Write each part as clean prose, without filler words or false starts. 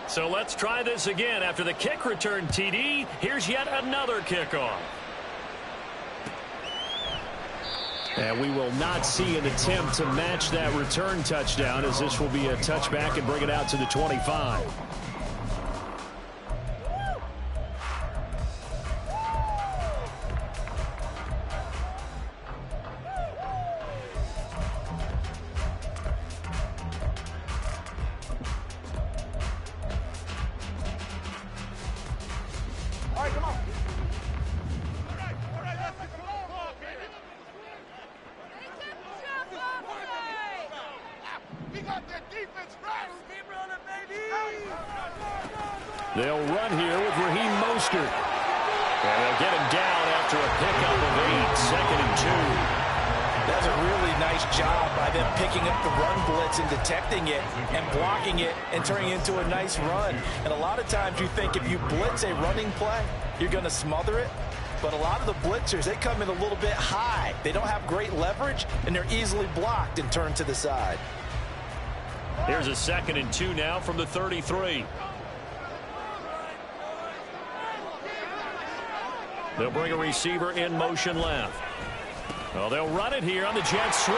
So let's try this again. After the kick return TD, here's yet another kickoff. And we will not see an attempt to match that return touchdown, as this will be a touchback and bring it out to the 25. They'll run here with Raheem Mostert. And they'll get him down after a pickup of 8, 2nd and 2. That's a really nice job by them picking up the run blitz and detecting it and blocking it and turning it into a nice run. And a lot of times you think if you blitz a running play, you're going to smother it. But a lot of the blitzers, they come in a little bit high. They don't have great leverage, and they're easily blocked and turned to the side. Here's a 2nd and 2 now from the 33. They'll bring a receiver in motion left. Well, they'll run it here on the jet sweep.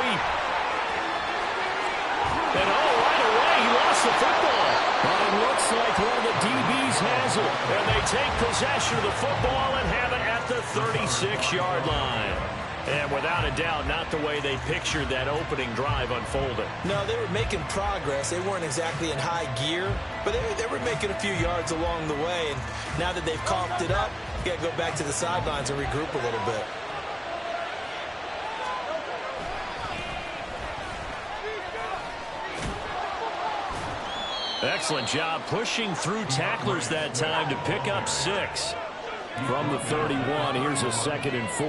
And right away, he lost the football. But it looks like one of the DBs has it. And they take possession of the football and have it at the 36-yard line. And without a doubt, not the way they pictured that opening drive unfolding. No, they were making progress. They weren't exactly in high gear, but they were making a few yards along the way. And now that they've coughed it up, you got to go back to the sidelines and regroup a little bit. Excellent job pushing through tacklers that time to pick up 6. From the 31, here's a 2nd and 4.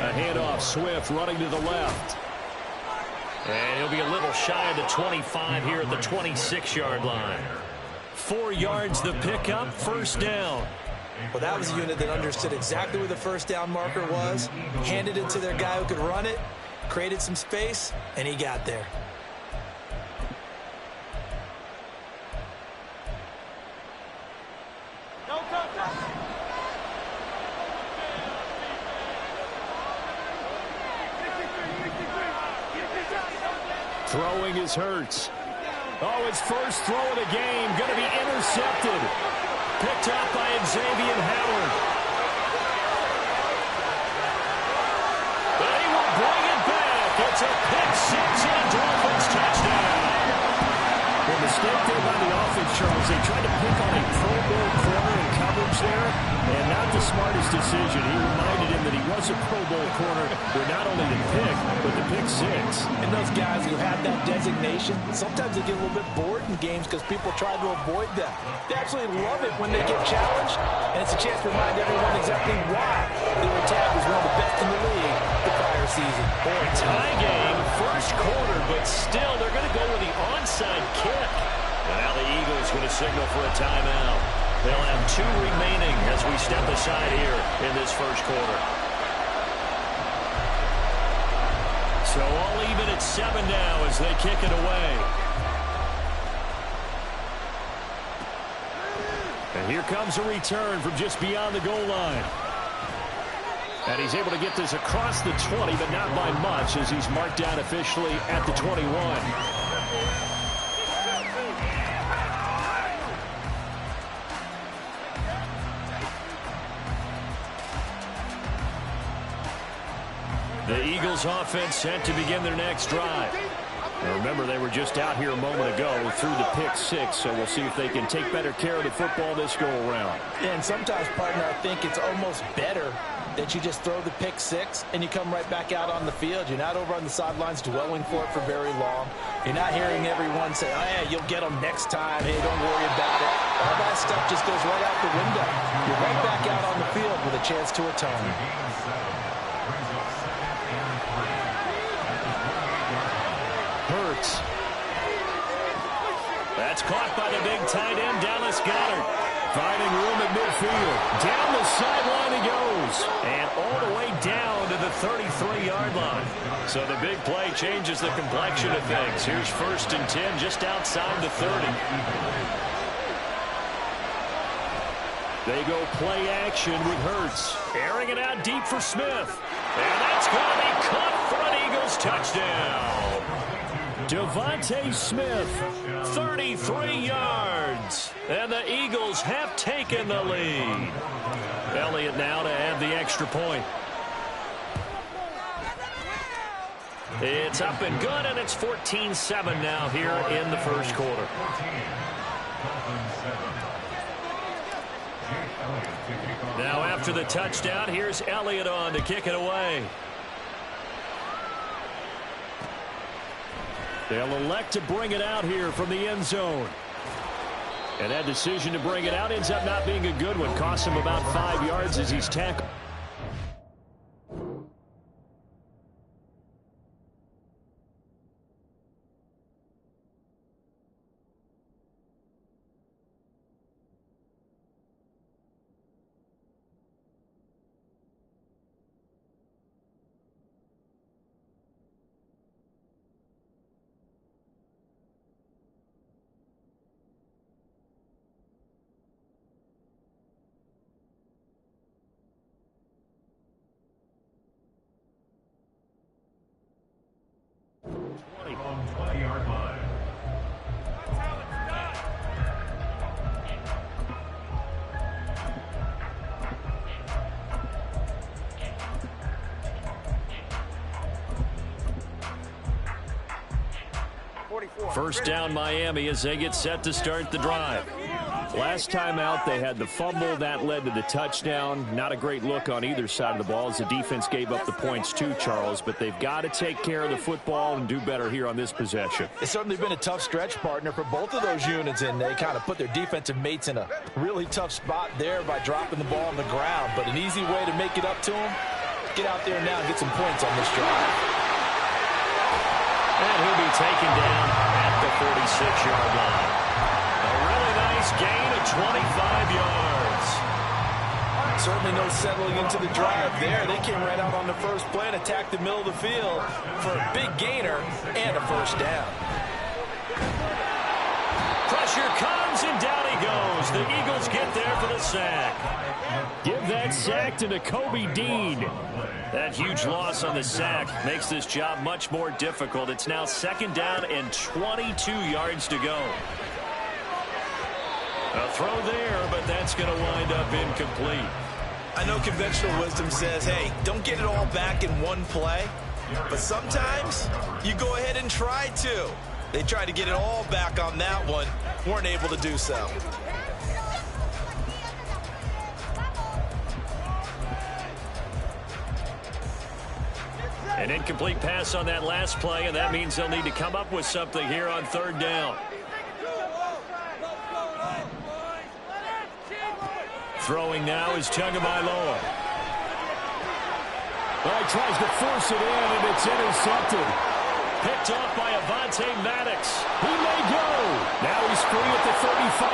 A handoff, Swift running to the left. And he'll be a little shy of the 25 here at the 26-yard line. 4 yards the pickup, first down. Well, that was a unit that understood exactly where the first down marker was, handed it to their guy who could run it, created some space, and he got there. Throwing is Hurts. Oh, his first throw of the game, going to be intercepted. Picked up by Xavier Howard. But he will bring it back. It's a pick 6 and a Dolphins touchdown. The mistake there by the offense, Charles, they tried to pick on a Pro Bowl corner in coverage there, and not the smartest decision. He reminded him that he was a Pro Bowl corner with not only the pick, but the pick 6. And those guys who have that designation, sometimes they get a little bit bored in games because people try to avoid them. They absolutely love it when they get challenged, and it's a chance to remind everyone exactly why they were tagged as one of the best in the league the prior season. Boy, tie game, first quarter, but still they're going to go with the onside kick. And now the Eagles going to signal for a timeout. They'll have 2 remaining as we step aside here in this first quarter. So all even at 7 now as they kick it away. And here comes a return from just beyond the goal line. And he's able to get this across the 20, but not by much, as he's marked down officially at the 21. The Eagles offense set to begin their next drive. Now remember, they were just out here a moment ago through the pick 6, so we'll see if they can take better care of the football this go-around. And sometimes, partner, I think it's almost better that you just throw the pick 6 and you come right back out on the field. You're not over on the sidelines dwelling for it for very long. You're not hearing everyone say, oh, yeah, you'll get them next time. Hey, don't worry about it. All that stuff just goes right out the window. You're right back out on the field with a chance to atone. That's caught by the big tight end, Dallas Goedert. Finding room at midfield. Down the sideline he goes. And all the way down to the 33-yard line. So the big play changes the complexion of things. Here's 1st and 10 just outside the 30. They go play action with Hurts. Airing it out deep for Smith. And that's going to be caught for an Eagles touchdown. Devontae Smith, 33 yards. And the Eagles have taken the lead. Elliott now to add the extra point. It's up and good, and it's 14-7 now here in the first quarter. Now after the touchdown, here's Elliott on to kick it away. They'll elect to bring it out here from the end zone. And that decision to bring it out ends up not being a good one. Costs him about 5 yards as he's tackled. On 20-yard line. First down Miami as they get set to start the drive. Last time out, they had the fumble. That led to the touchdown. Not a great look on either side of the ball as the defense gave up the points too, Charles. But they've got to take care of the football and do better here on this possession. It's certainly been a tough stretch, partner, for both of those units, and they kind of put their defensive mates in a really tough spot there by dropping the ball on the ground. But an easy way to make it up to them, get out there now and get some points on this drive. And he'll be taken down at the 46-yard line. A really nice gain of 25 yards. Certainly no settling into the drive there. They came right out on the first play and attacked the middle of the field for a big gainer and a first down. Pressure comes, and down he goes. The Eagles get there for the sack. Give that sack to Nakobe Dean. That huge loss on the sack makes this job much more difficult. It's now 2nd down and 22 yards to go. A throw there, but that's going to wind up incomplete. I know conventional wisdom says, hey, don't get it all back in one play. But sometimes you go ahead and try to. They tried to get it all back on that one. Weren't able to do so. An incomplete pass on that last play, and that means they'll need to come up with something here on 3rd down. Throwing now is Tagovailoa. Well, he tries to force it in, and it's intercepted. Picked off by Avonte Maddox. He may go. Now he's free at the 35.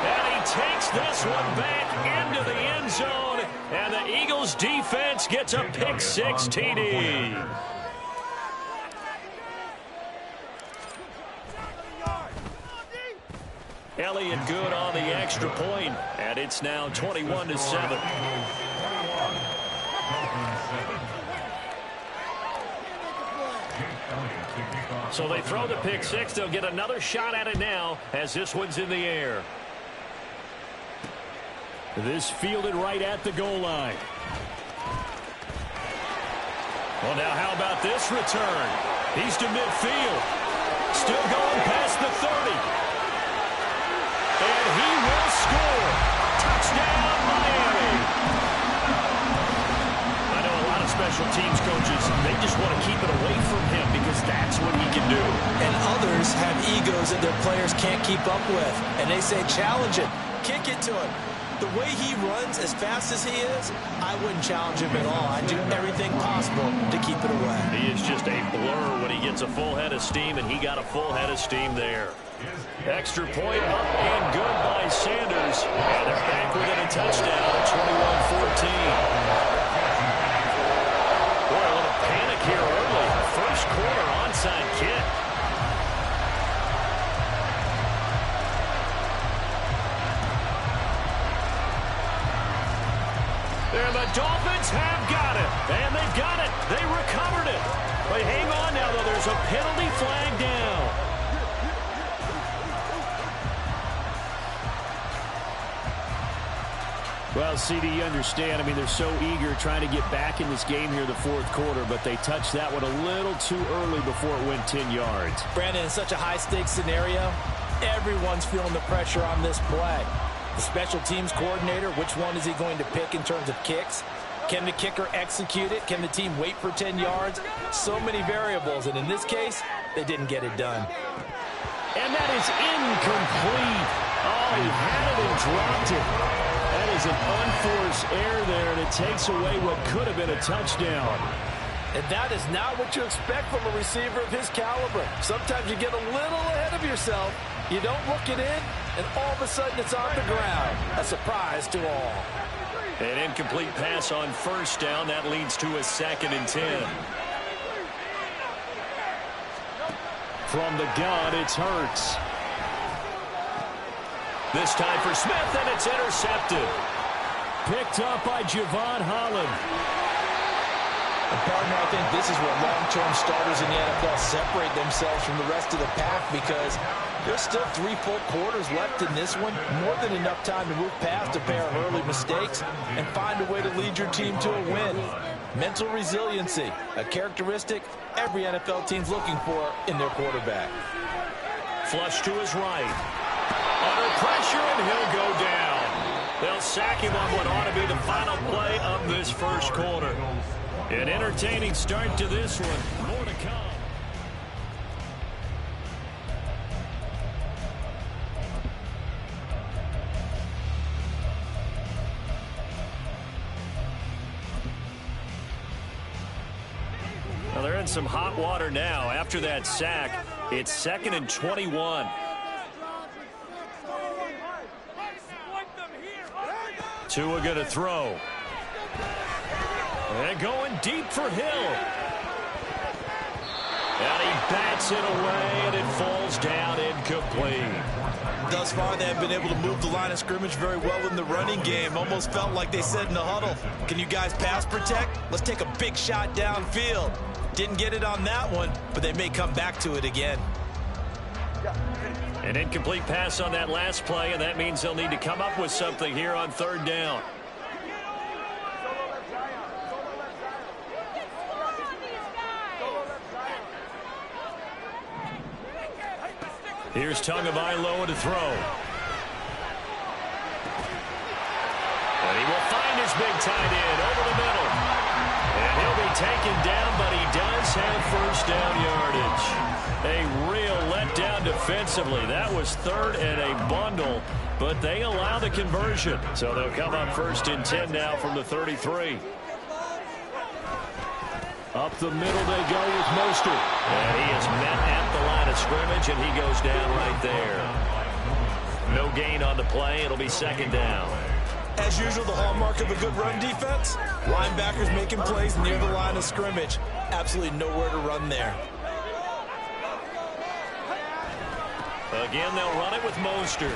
And he takes this one back into the end zone. And the Eagles defense gets a pick-6 TD. Elliott good on the extra point, and it's now 21-7. So they throw the pick-6. They'll get another shot at it now as this one's in the air. This fielded right at the goal line. Well, now how about this return? He's to midfield. Still going past the 30. And he will score. Touchdown, Miami. I know a lot of special teams coaches, they just want to keep it away from him because that's what he can do. And others have egos that their players can't keep up with. And they say, challenge it. Kick it to him. the way he runs as fast as he is, I wouldn't challenge him at all. I'd do everything possible to keep it away. He is just a blur when he gets a full head of steam, and he got a full head of steam there. Extra point up and good by Sanders. And they're back within a touchdown at 21-14. Boy, a little panic here early. First quarter onside kick. And the Dolphins have got it. And they've got it. They recovered it. But hang on now, though. There's a penalty flag down. Well, CD, you understand. I mean, they're so eager trying to get back in this game here the fourth quarter, but they touched that one a little too early before it went 10 yards. Brandon, in such a high-stakes scenario, everyone's feeling the pressure on this play. The special teams coordinator, which one is he going to pick in terms of kicks? Can the kicker execute it? Can the team wait for 10 yards? So many variables, and in this case, they didn't get it done. And that is incomplete. Oh, he had it and dropped it. That is an unforced error there, and it takes away what could have been a touchdown. And that is not what you expect from a receiver of his caliber. Sometimes you get a little ahead of yourself. You don't look it in, and all of a sudden it's on the ground. A surprise to all. An incomplete pass on first down. That leads to a 2nd and 10. From the gun, it's Hurts. This time for Smith, and it's intercepted. Picked up by Javon Holland. And partner, I think this is where long-term starters in the NFL separate themselves from the rest of the pack, because there's still 3 full quarters left in this one. More than enough time to move past a pair of early mistakes and find a way to lead your team to a win. Mental resiliency, a characteristic every NFL team's looking for in their quarterback. Flush to his right. Under pressure, and he'll go down. They'll sack him on what ought to be the final play of this first quarter. An entertaining start to this one. More to come. Well, they're in some hot water now. After that sack, it's 2nd and 21. Tua going to throw. And going deep for Hill. And he bats it away, and it falls down incomplete. Thus far, they have been able to move the line of scrimmage very well in the running game. Almost felt like they said in the huddle, can you guys pass protect? Let's take a big shot downfield. Didn't get it on that one, but they may come back to it again. An incomplete pass on that last play, and that means they'll need to come up with something here on 3rd down. Here's Tagovailoa to throw. And he will find his big tight end over the middle. And he'll be taken down, but he does have first down yardage. A real letdown defensively. That was 3rd and a bundle, but they allow the conversion. So they'll come up 1st and 10 now from the 33. Up the middle they go with Mostert. And he is met at the line of scrimmage, and he goes down right there. No gain on the play. It'll be 2nd down. As usual, the hallmark of a good run defense, linebackers making plays near the line of scrimmage. Absolutely nowhere to run there. Again, they'll run it with Mostert.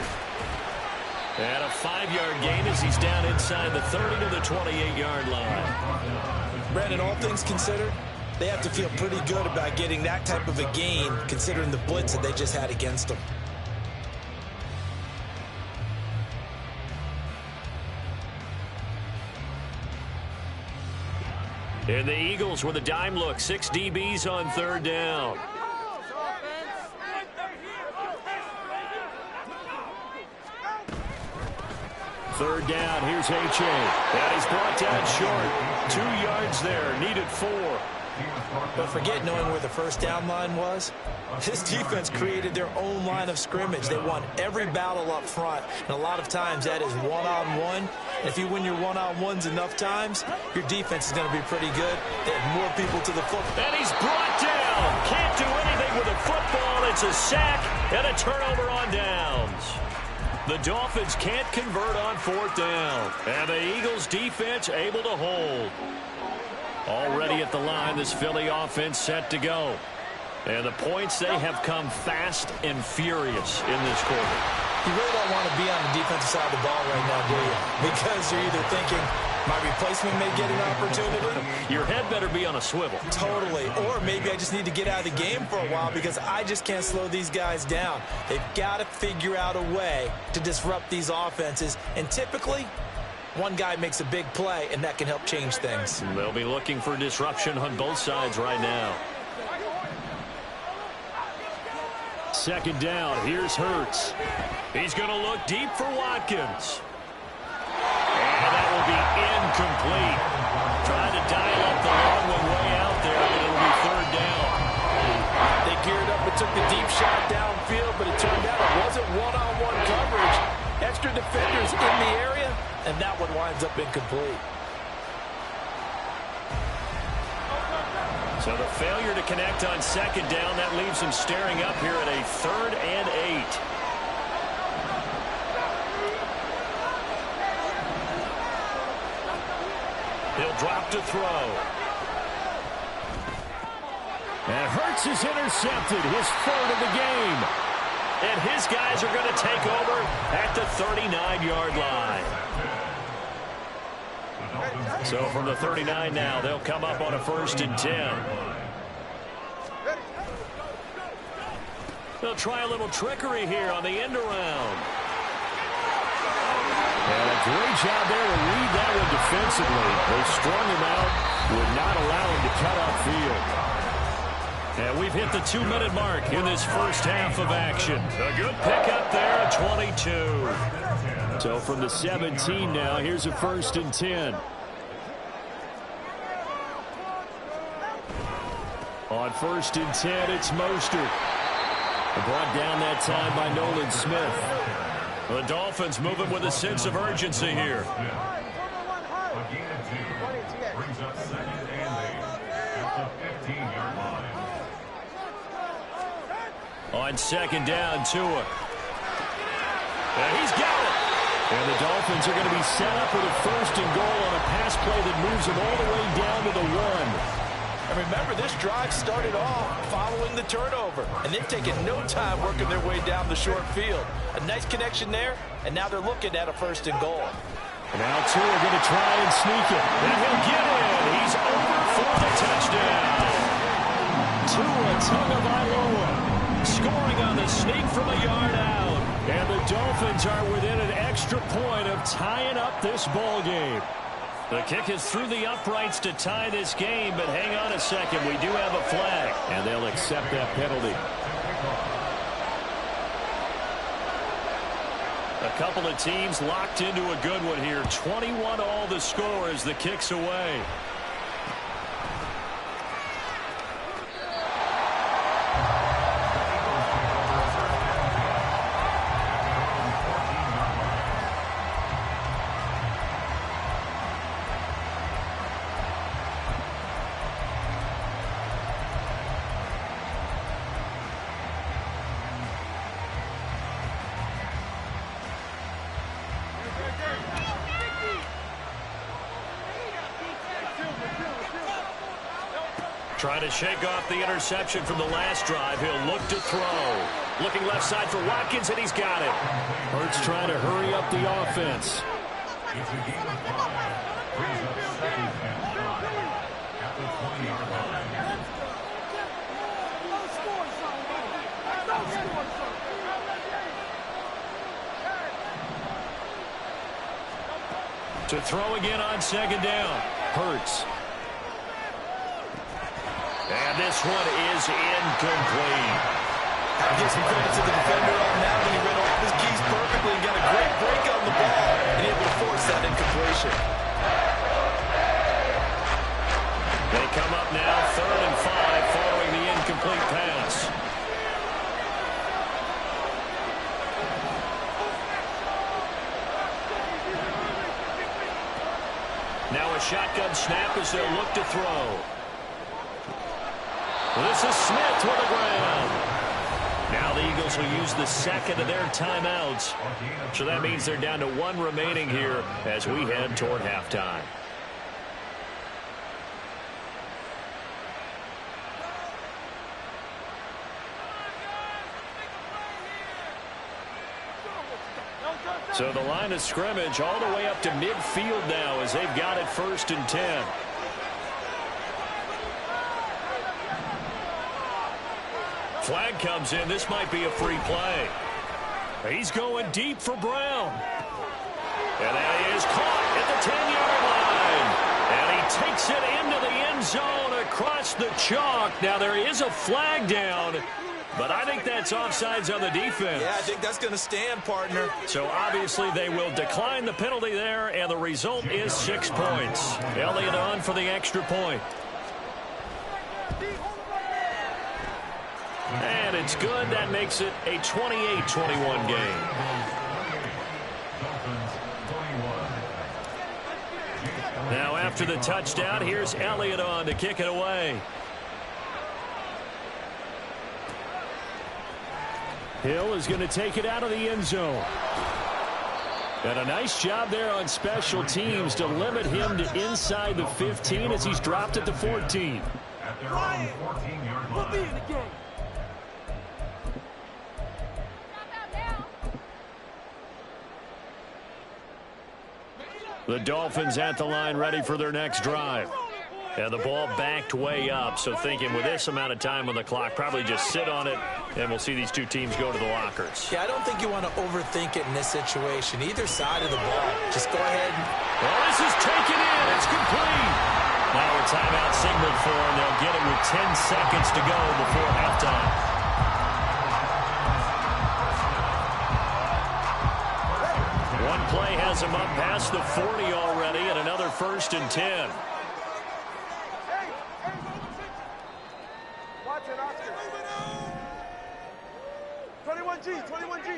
And a 5-yard gain as he's down inside the 30 to the 28-yard line. Brandon, all things considered, they have to feel pretty good about getting that type of a gain, considering the blitz that they just had against them. And the Eagles with a dime look. 6 DBs on 3rd down. Third down, here's H.A. And he's brought down short. 2 yards there, needed 4. But forget knowing where the first down line was. This defense created their own line of scrimmage. They won every battle up front, and a lot of times that is one-on-one. And if you win your one-on-ones enough times, your defense is going to be pretty good. They have more people to the football. And he's brought down. Can't do anything with a football. It's a sack and a turnover on downs. The Dolphins can't convert on fourth down. And the Eagles defense able to hold. Already at the line, this Philly offense set to go. And the points, they have come fast and furious in this quarter. You really don't want to be on the defensive side of the ball right now, do you? Because you're either thinking, my replacement may get an opportunity. Your head better be on a swivel. Totally. Or maybe I just need to get out of the game for a while because I just can't slow these guys down. They've got to figure out a way to disrupt these offenses. And typically, one guy makes a big play, and that can help change things. They'll be looking for disruption on both sides right now. Second down, here's Hurts. He's going to look deep for Watkins. And that will be incomplete. Trying to dial up the long one way out there, and it'll be third down. They geared up and took the deep shot downfield, but it turned out it wasn't one-on-one coverage. Extra defenders in the area, and that one winds up incomplete. So the failure to connect on second down, that leaves him staring up here at a 3rd and 8. He'll drop to throw. And Hurts is intercepted, his 3rd of the game. And his guys are going to take over at the 39-yard line. So from the 39 now, they'll come up on a 1st and 10. They'll try a little trickery here on the end around. And a great job there to read that one defensively. They strung him out, would not allow him to cut upfield. And we've hit the 2-minute mark in this first half of action. A good pickup there at 22. So from the 17 now, here's a 1st and 10. On 1st and 10, it's Mostert. Brought down that time by Nolan Smith. The Dolphins moving with a sense of urgency here. Brings up 2nd and 8 at the 15-yard line. On 2nd down, Tua. And he's got it. And the Dolphins are going to be set up with a 1st and goal on a pass play that moves them all the way down to the 1. And remember, this drive started off following the turnover, and they've taken no time working their way down the short field. A nice connection there, and now they're looking at a 1st and goal. Now Tua going to try and sneak it. And he'll get in. He's over for the touchdown. Tua Tagovailoa scoring on the sneak from a yard out. And the Dolphins are within an extra point of tying up this ball game. The kick is through the uprights to tie this game, but hang on a second. We do have a flag. And they'll accept that penalty. A couple of teams locked into a good one here. 21 all the score as the kick's away. Trying to shake off the interception from the last drive. He'll look to throw. Looking left side for Watkins, and he's got it. Hurts trying to hurry up the offense. It's a game of 5. Brings up 2nd and 5 at the 20-yard line. To throw again on 2nd down. Hurts. And this one is incomplete. Give some credit to the defender on that when he read all his keys perfectly and got a great break on the ball and able to force that incompletion. They come up now 3rd Now a shotgun snap as they'll look to throw. This is Smith with the ground. Now the Eagles will use the second of their timeouts. So that means they're down to one remaining here as we head toward halftime. So the line of scrimmage all the way up to midfield now as they've got it 1st and 10. Flag comes in. This might be a free play. He's going deep for Brown. And that is caught at the 10-yard line. And he takes it into the end zone across the chalk. Now there is a flag down, but I think that's offsides on the defense. Yeah, I think that's going to stand, partner. So obviously they will decline the penalty there, and the result is 6 points. Elliott on for the extra point. And it's good. That makes it a 28-21 game. Now after the touchdown, here's Elliott on to kick it away. Hill is going to take it out of the end zone. And a nice job there on special teams to limit him to inside the 15 as he's dropped at the 14. At their own 14-yard line. We'll be in the game. The Dolphins at the line ready for their next drive. And the ball backed way up, so thinking with this amount of time on the clock, probably just sit on it, and we'll see these two teams go to the lockers. Yeah, I don't think you want to overthink it in this situation. Either side of the ball. Just go ahead. Well, this is taken in. It's complete. Now a timeout signaled for, and they'll get it with 10 seconds to go before halftime. One play has him up past the 40 already, and another 1st and 10. Watch it, Oscar. 21G, 21G.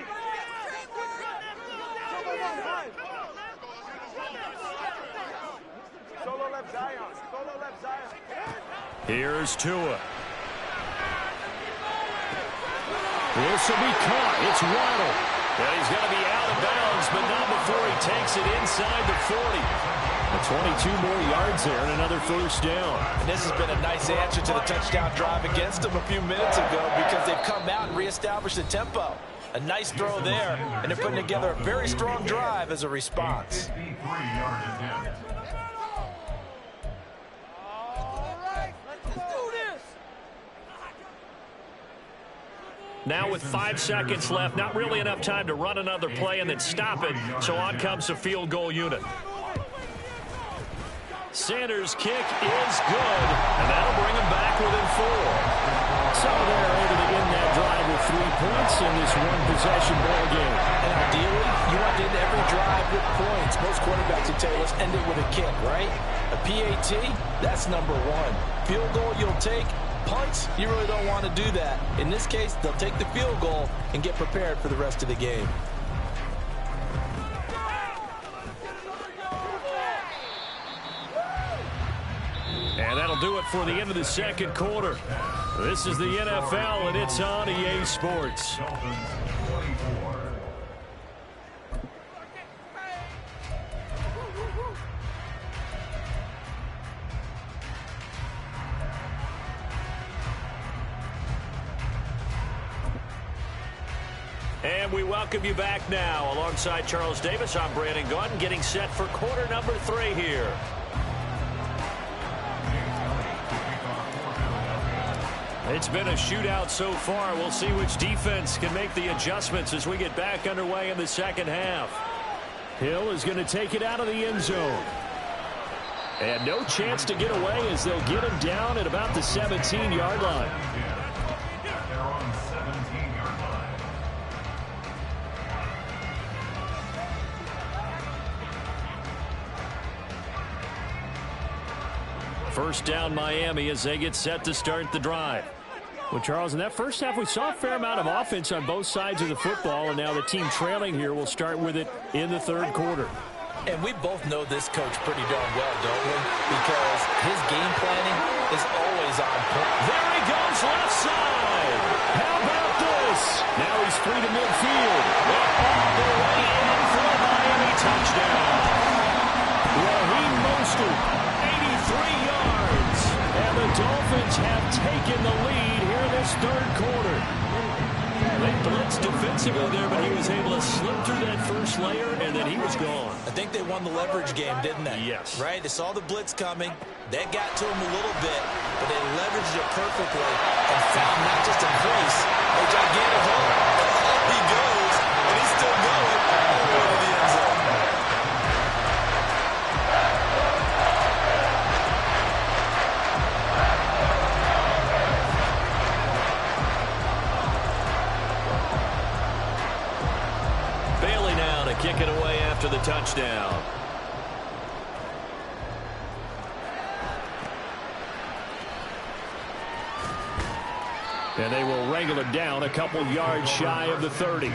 Solo left Zion. Solo left Zion. Here's Tua. This will be caught. It's Waddle. And he's going to be out of bounds, but not before he takes it inside the 40. 22 more yards there and another 1st down. And this has been a nice answer to the touchdown drive against them a few minutes ago because they've come out and reestablished the tempo. A nice throw there, and they're putting together a very strong drive as a response. 53-yard attempt. Now with 5 seconds left, not really enough time to run another play and then stop it, so on comes the field goal unit. Sanders' kick is good, and that'll bring him back within 4. So they're able to end that drive with 3 points in this one-possession ball game. And ideally, you want to end every drive with points. Most quarterbacks would tell you, let's end it with a kick, right? A PAT, that's number 1. Field goal you'll take. Punts, you really don't want to do that. In this case, they'll take the field goal and get prepared for the rest of the game. And that'll do it for the end of the second quarter. This is the NFL, and it's on EA Sports. Dolphins 24. And we welcome you back now. Alongside Charles Davis, I'm Brandon Gaudin, getting set for quarter number 3 here. It's been a shootout so far. We'll see which defense can make the adjustments as we get back underway in the second half. Hill is going to take it out of the end zone. And no chance to get away as they'll get him down at about the 17-yard line. They're on 17-yard line. First down Miami as they get set to start the drive. Well, Charles, in that first half, we saw a fair amount of offense on both sides of the football, and now the team trailing here will start with it in the third quarter. And we both know this coach pretty darn well, don't we? Because his game planning is always on point. There he goes, left side. How about this? Now he's free to midfield. All the way in for a Miami touchdown. Raheem Mostert, 83 yards. And the Dolphins have taken the lead here in this third quarter. They blitzed defensively there, but he was able to slip through that first layer, and then he was gone. I think they won the leverage game, didn't they? Yes. Right? They saw the blitz coming. That got to him a little bit, but they leveraged it perfectly and found not just a crease, a gigantic hole. He goes, and he's still going all the way to the end zone. Bailey now to kick it away after the touchdown. And they will wrangle it down a couple yards shy of the 30.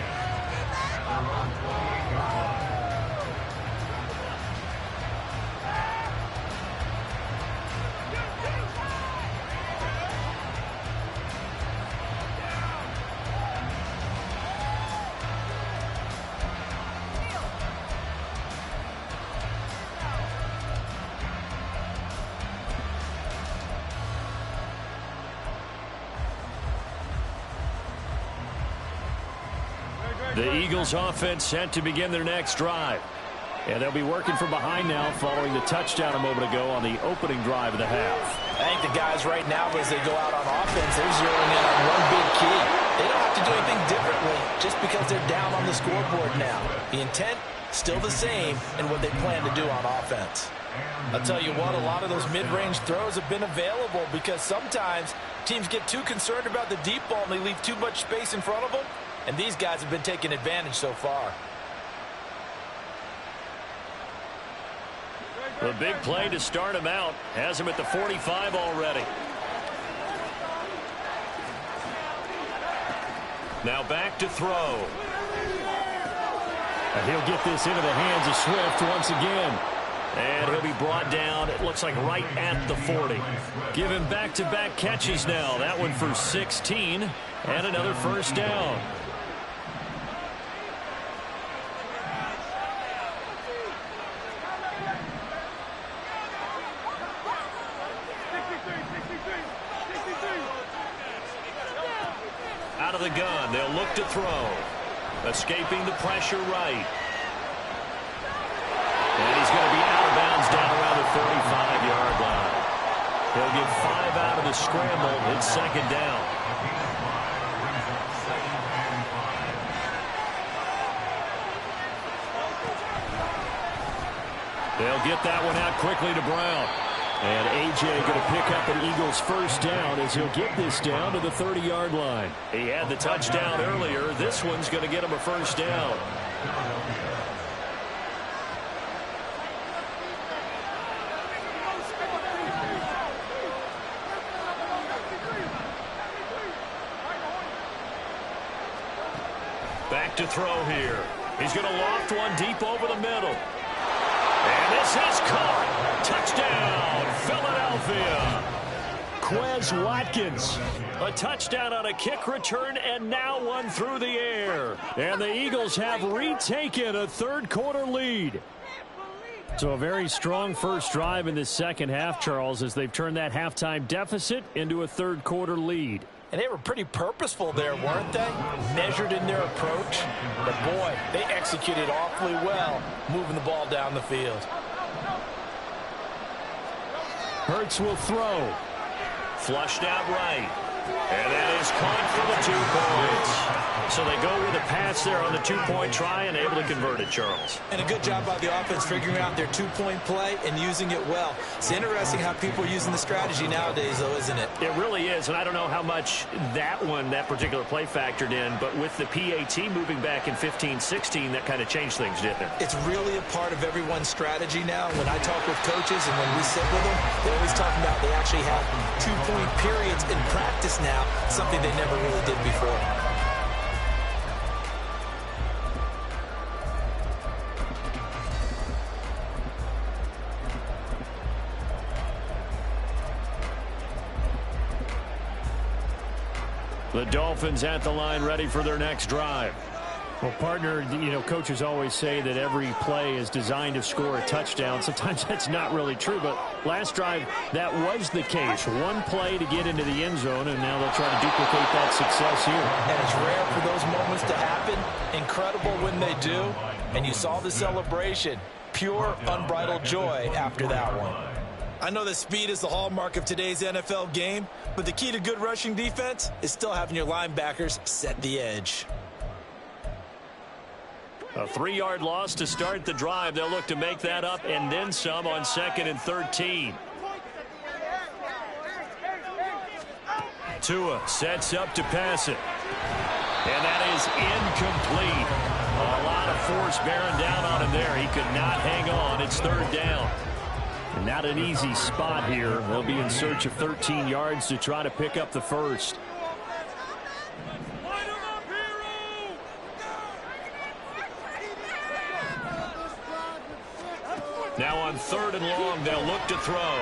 The Eagles offense set to begin their next drive. And they'll be working from behind now following the touchdown a moment ago on the opening drive of the half. I think the guys right now, as they go out on offense, they're zeroing in on one big key. They don't have to do anything differently just because they're down on the scoreboard now. The intent, still the same in what they plan to do on offense. I'll tell you what, a lot of those mid-range throws have been available because sometimes teams get too concerned about the deep ball and they leave too much space in front of them. And these guys have been taking advantage so far. The big play to start him out has him at the 45 already. Now back to throw. And he'll get this into the hands of Swift once again. And he'll be brought down, it looks like right at the 40. Given back-to-back catches now. That one for 16 and another first down. Out of the gun, they'll look to throw. Escaping the pressure right. And he's going to be out of bounds down around the 45-yard line. He'll get 5 out of the scramble. It's second down. They'll get that one out quickly to Brown. And A.J. going to pick up an Eagles first down as he'll get this down to the 30-yard line. He had the touchdown earlier. This one's going to get him a first down. Back to throw here. He's going to loft one deep over the middle. And this is caught. Touchdown, Philadelphia. Quez Watkins. A touchdown on a kick return and now one through the air. And the Eagles have retaken a third quarter lead. So a very strong first drive in this second half, Charles, as they've turned that halftime deficit into a third quarter lead. And they were pretty purposeful there, weren't they? Measured in their approach. But, boy, they executed awfully well, moving the ball down the field. Hurts will throw. Flushed out right. And that is caught for the 2 points. So they go with a pass there on the 2-point try and able to convert it, Charles. And a good job by the offense figuring out their 2-point play and using it well. It's interesting how people are using the strategy nowadays, though, isn't it? It really is, and I don't know how much that particular play factored in, but with the PAT moving back in 15-16, that kind of changed things, didn't it? It's really a part of everyone's strategy now. When I talk with coaches and when we sit with them, they're always talking about they actually have 2-point periods in practice now, something they never really did before. The Dolphins at the line ready for their next drive. Well, partner, coaches always say that every play is designed to score a touchdown. Sometimes that's not really true, but last drive, that was the case. One play to get into the end zone, and now they'll try to duplicate that success here. And it's rare for those moments to happen. Incredible when they do. And you saw the celebration. Pure, unbridled joy after that one. I know that speed is the hallmark of today's NFL game, but the key to good rushing defense is still having your linebackers set the edge. A 3-yard loss to start the drive. They'll look to make that up and then some on 2nd and 13. Tua sets up to pass it. And that is incomplete. A lot of force bearing down on him there. He could not hang on. It's 3rd down. And not an easy spot here. They'll be in search of 13 yards to try to pick up the first. Now on 3rd and long, they'll look to throw.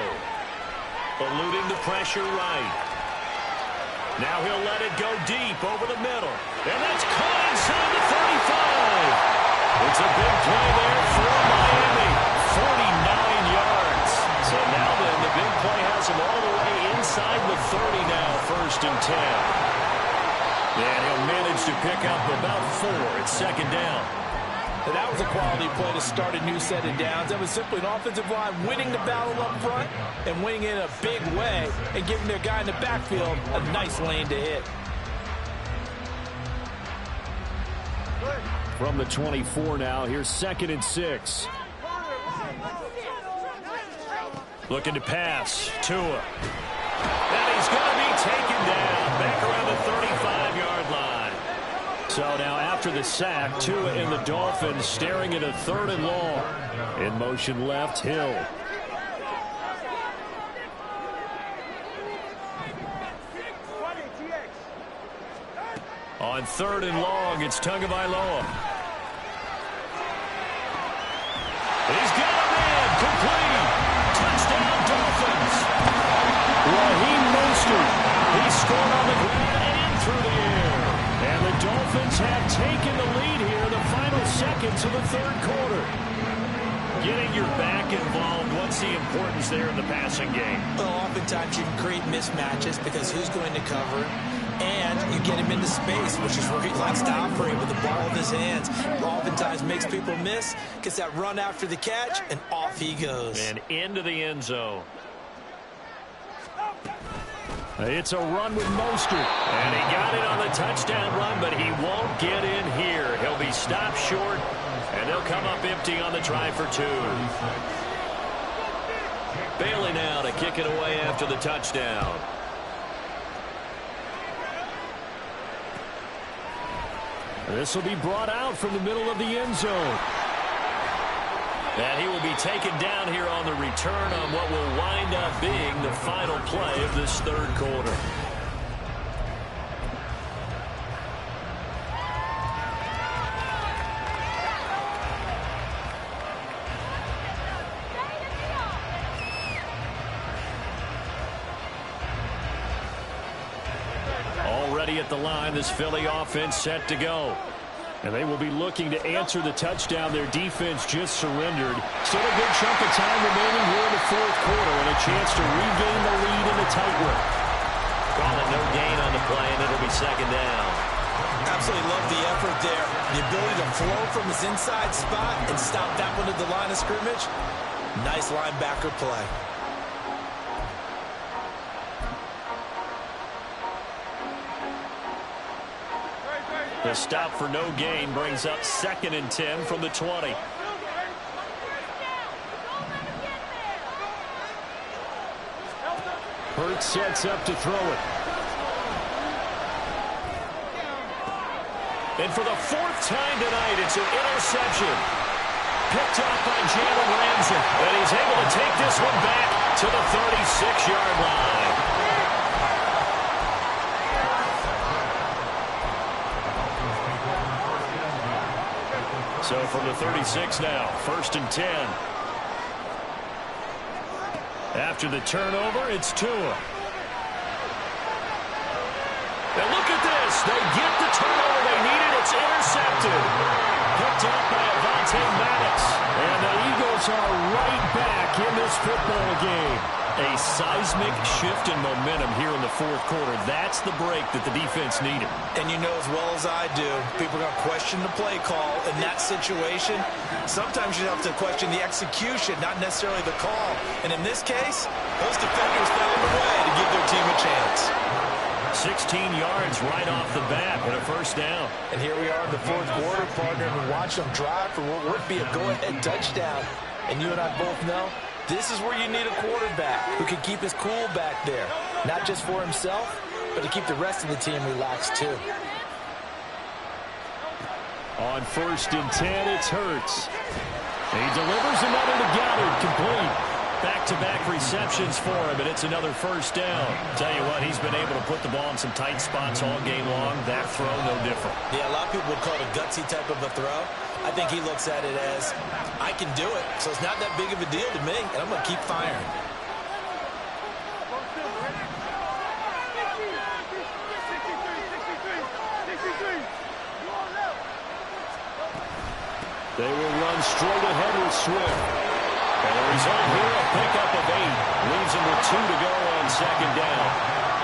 Eluding the pressure right. Now he'll let it go deep over the middle. And that's caught inside the 35. It's a big play there for Miami. 49 yards. So now then, the big play has him all the way inside the 30 now, 1st and 10. And he'll manage to pick up about 4. It's 2nd down. And that was a quality play to start a new set of downs. That was simply an offensive line winning the battle up front and winning it in a big way and giving their guy in the backfield a nice lane to hit. From the 24 now, here's 2nd and 6. Looking to pass. Tua. And he's going to be taken down back around the 35-yard line. So now after the sack, Tua and the Dolphins staring at a 3rd and long. In motion left, Hill. On 3rd and long, it's Tagovailoa. He's got a man. Complete. Touchdown, Dolphins. Raheem Mostert. He scored on the ground and through the air. And the Dolphins have taken the lead here in the final seconds of the 3rd quarter. Getting your back involved, what's the importance there in the passing game? Well, oftentimes you can create mismatches because who's going to cover him? And you get him into space, which is where he likes to operate with the ball in his hands. Oftentimes makes people miss, gets that run after the catch, and off he goes. And into the end zone. It's a run with Mostert. And he got it on the touchdown run, but he won't get in here. He'll be stopped short, and they'll come up empty on the try for 2. Bailey now to kick it away after the touchdown. This will be brought out from the middle of the end zone. And he will be taken down here on the return on what will wind up being the final play of this 3rd quarter. Already at the line, this Philly offense set to go. And they will be looking to answer the touchdown their defense just surrendered. Still a good chunk of time remaining here in the 4th quarter and a chance to regain the lead in the tightrope. Call it no gain on the play, and it'll be 2nd down. Absolutely love the effort there. The ability to flow from his inside spot and stop that one at the line of scrimmage. Nice linebacker play. The stop for no gain brings up 2nd and 10 from the 20. Hurts sets up to throw it. And for the 4th time tonight, it's an interception. Picked up by Jalen Ramsey. And he's able to take this one back to the 36-yard line. So from the 36 now, 1st and 10. After the turnover, it's Tua. And look at They get the turnover they needed. It's intercepted. Picked up by Avonte Maddox. And the Eagles are right back in this football game. A seismic shift in momentum here in the fourth quarter. That's the break that the defense needed. And you know as well as I do, people are going to question the play call in that situation. Sometimes you have to question the execution, not necessarily the call. And in this case, those defenders found a way to give their team a chance. 16 yards right off the bat and a first down. And here we are in the fourth quarter, partner, and watch them drive for what would be a go-ahead touchdown. And you and I both know this is where you need a quarterback who can keep his cool back there. Not just for himself, but to keep the rest of the team relaxed too. On 1st and 10, it's Hurts. He delivers another to Goddard, complete. Back-to-back receptions for him, and it's another first down. Tell you what, he's been able to put the ball in some tight spots all game long. That throw, no different. Yeah, a lot of people would call it a gutsy type of a throw. I think he looks at it as, I can do it, so it's not that big of a deal to me, and I'm going to keep firing. They will run straight ahead with Swift. And the result here, a pickup of 8. Leaves him with 2 to go on second down.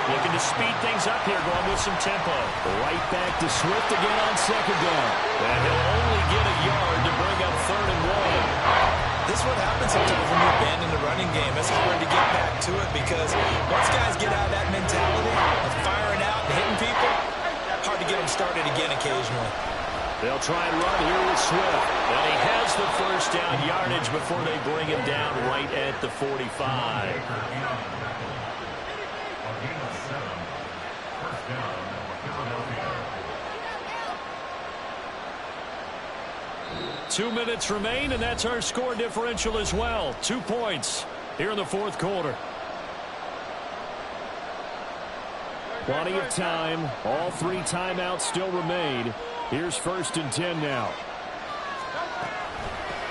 Looking to speed things up here, going with some tempo. Right back to Swift again on second down. And he'll only get a yard to bring up 3rd and 1. This is what happens sometimes when you abandon the running game. It's hard to get back to it because once guys get out of that mentality of firing out and hitting people, hard to get them started again occasionally. They'll try and run here with Swift. And he has the first down yardage before they bring him down right at the 45. 2 minutes remain, and that's our score differential as well. 2 points here in the fourth quarter. Plenty of time. All 3 timeouts still remain. Here's 1st and 10 now.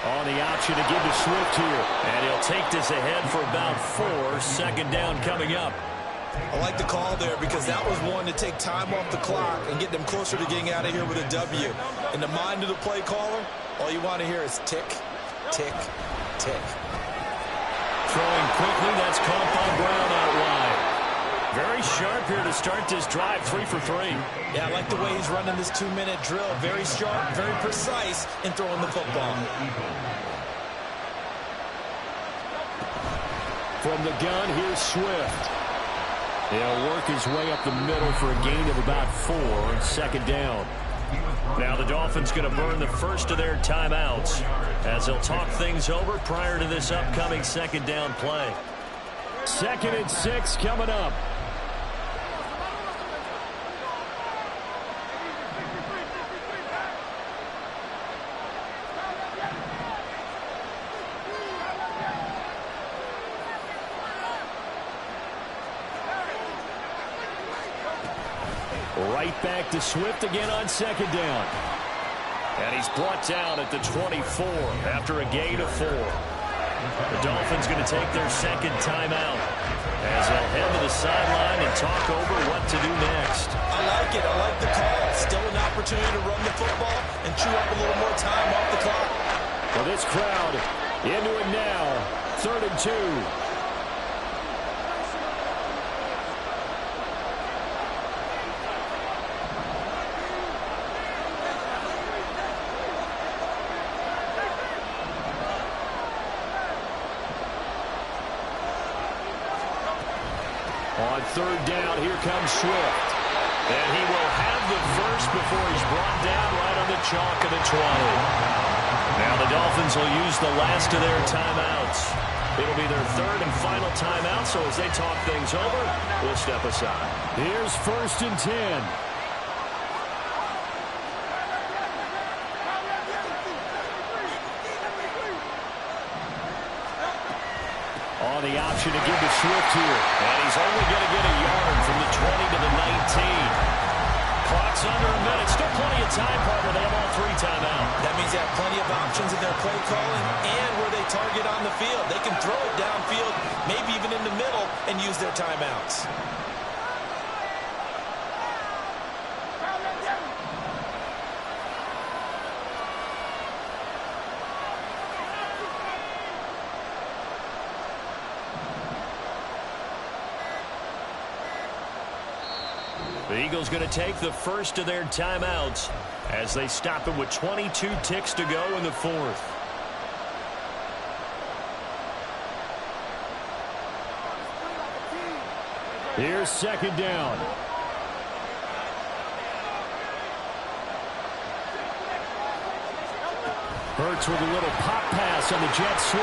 On the option to give to Swift here. And he'll take this ahead for about 4. Second down coming up. I like the call there because that was one to take time off the clock and get them closer to getting out of here with a W. In the mind of the play caller, all you want to hear is tick, tick, tick. Throwing quickly, that's caught by Brown out wide. Very sharp here to start this drive, 3 for 3. Yeah, I like the way he's running this 2-minute drill. Very sharp, very precise in throwing the football. From the gun, here's Swift. He'll work his way up the middle for a gain of about 4. Second down. Now the Dolphins going to burn the first of their timeouts as they'll talk things over prior to this upcoming second down play. 2nd and 6 coming up. Right back to Swift again on second down. And he's brought down at the 24 after a gain of 4. The Dolphins going to take their second timeout as they'll head to the sideline and talk over what to do next. I like it. I like the call. Still an opportunity to run the football and chew up a little more time off the clock. Well, this crowd into it now. 3rd and 2. On 3rd down, here comes Swift. And he will have the first before he's brought down right on the chalk of the 20. Now the Dolphins will use the last of their timeouts. It'll be their 3rd and final timeout, so as they talk things over, we'll step aside. Here's 1st and 10. On the option to give to Swift here. And he's only going to get a yard from the 20 to the 19. Clock's under a minute. Still plenty of time, partner. They have all 3 timeouts. That means they have plenty of options in their play calling and where they target on the field. They can throw it downfield, maybe even in the middle, and use their timeouts. The Eagles going to take the first of their timeouts as they stop it with 22 ticks to go in the fourth. Here's second down. Hurts with a little pop pass on the jet sweep.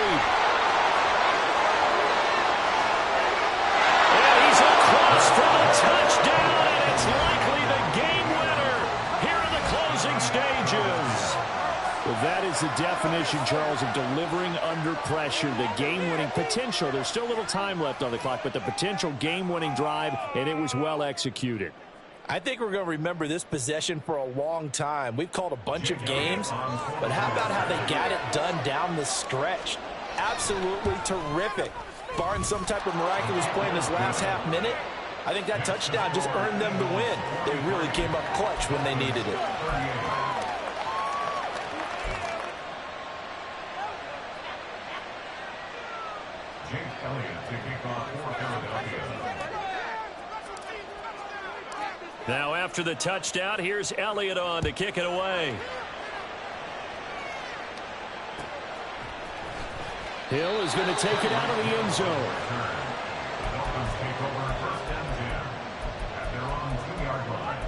And he's across for the touchdown, and it's likely the game winner here in the closing stages. Well, that is the definition, Charles, of delivering under pressure. The game-winning potential. There's still a little time left on the clock, but the potential game-winning drive, and it was well executed. I think we're going to remember this possession for a long time. We've called a bunch of games, but how about how they got it done down the stretch? Absolutely terrific. Barring some type of miraculous play in this last half minute, I think that touchdown just earned them the win. They really came up clutch when they needed it. Now after the touchdown, here's Elliott on to kick it away. Hill is going to take it out of the end zone. Dolphins take over first and 10 at their own 2-yard line.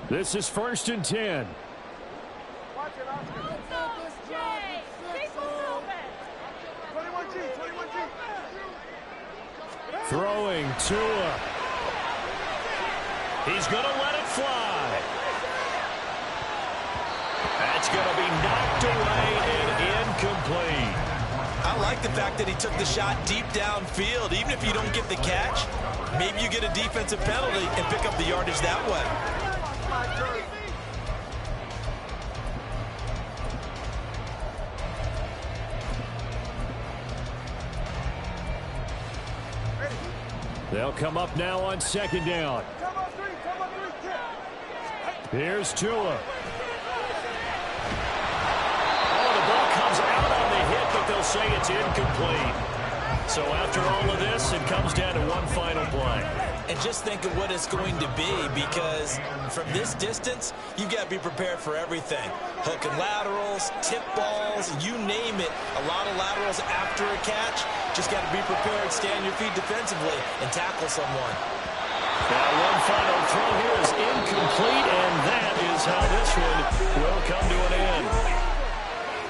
This is first and 10. Watch it, Oscar. 21G, 21G. Throwing Tua. He's going to let it fly. That's going to be knocked away and incomplete. I like the fact that he took the shot deep downfield. Even if you don't get the catch, maybe you get a defensive penalty and pick up the yardage that way. They'll come up now on second down. Come on, three, Here's Tua. Oh, the ball comes out on the hit, but they'll say it's incomplete. So after all of this, it comes down to one final play. And just think of what it's going to be, because from this distance, you've got to be prepared for everything. Hook and laterals, tip balls, you name it. A lot of laterals after a catch. Just got to be prepared, stay on your feet defensively, and tackle someone. Now one final throw here is incomplete, and that is how this one will come to an end.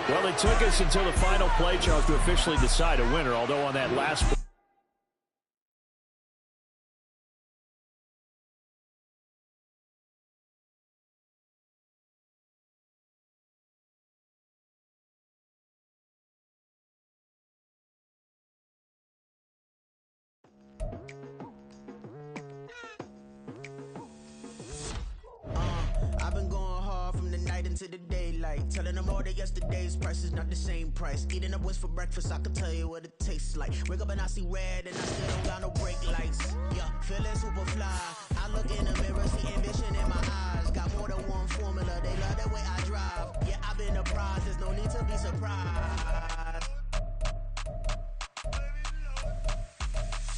Well, it took us until the final play, Charles, to officially decide a winner, although on that last play, I've been going hard from the night into the daylight, telling them all that yesterday's price is not the same price. Eating up what's for breakfast, I can tell you what it tastes like. Wake up and I see red and I still don't got no brake lights. Yeah, feeling super fly. I look in the mirror, see ambition in my eyes. Got more than one formula, they love the way I drive. Yeah, I've been a prize, there's no need to be surprised.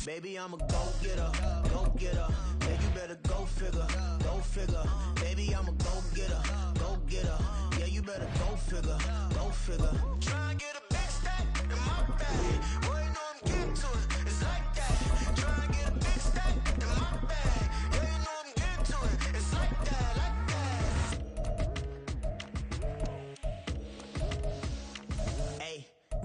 Baby, I'm a go-getter, go-getter. Yeah, you better go figure, go figure. Baby, I'm a go-getter, go-getter. Yeah, you better go figure, go figure. Try and get a big stack in my bag. Boy, you know I'm getting to it, it's like that. Try and get a big stack in my bag. Yeah, you know I'm getting to it, it's like that, Hey,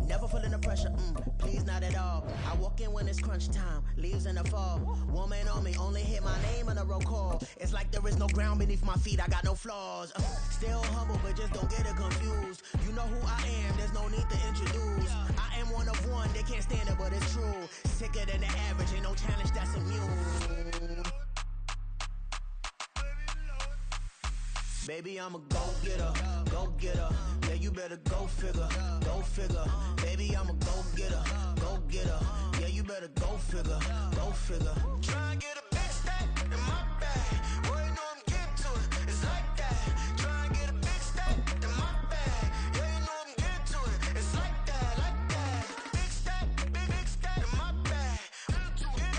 never feeling the pressure, please not at all. I walk in when it's crunch time, leaves in the fall. Woman on me, only hit my name on a roll call. It's like there is no ground beneath my feet, I got no flaws. Still humble, but just don't get it confused. You know who I am, there's no need to introduce. I am one of one, they can't stand it, but it's true. Sicker than the average, ain't no challenge that's immune. Baby, I'm a go-getter, go-getter. Yeah, you better go figure, go figure. Baby, I'm a go-getter, go-getter. Yeah, you better go figure, go figure. Try and get a big stack in my bag. Boy, you know I'm getting to it. It's like that. Try and get a big stack in my bag. Yeah, you know I'm getting to it. It's like that, like that. Big stack, big stack in my bag.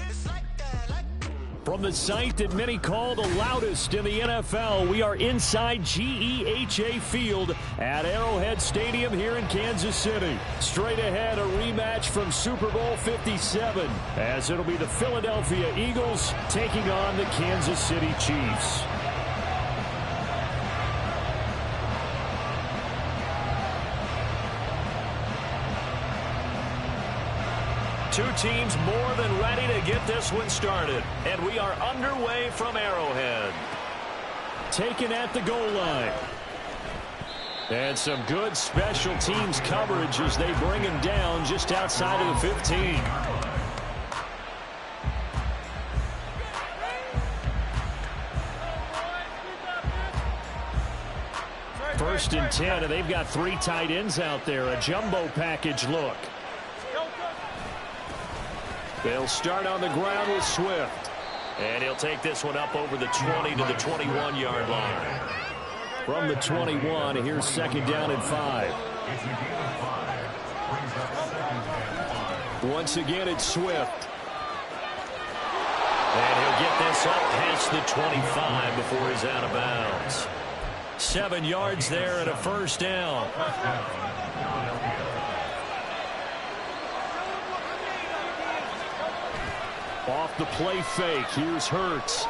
It's like that, like that. From the site that many call the loudest in the NFL, we are inside GEHA Field at Arrowhead Stadium here in Kansas City. Straight ahead, a rematch from Super Bowl 57, as it'll be the Philadelphia Eagles taking on the Kansas City Chiefs. Two teams more than ready to get this one started. And we are underway from Arrowhead. Taken at the goal line. And some good special teams coverage as they bring him down just outside of the 15. First and 10, and they've got 3 tight ends out there. A jumbo package look. They'll start on the ground with Swift. And he'll take this one up over the 20 to the 21-yard line. From the 21, here's second down and 5. Once again, it's Swift. And he'll get this up past the 25 before he's out of bounds. 7 yards there and a first down. Off the play fake, here's Hurts.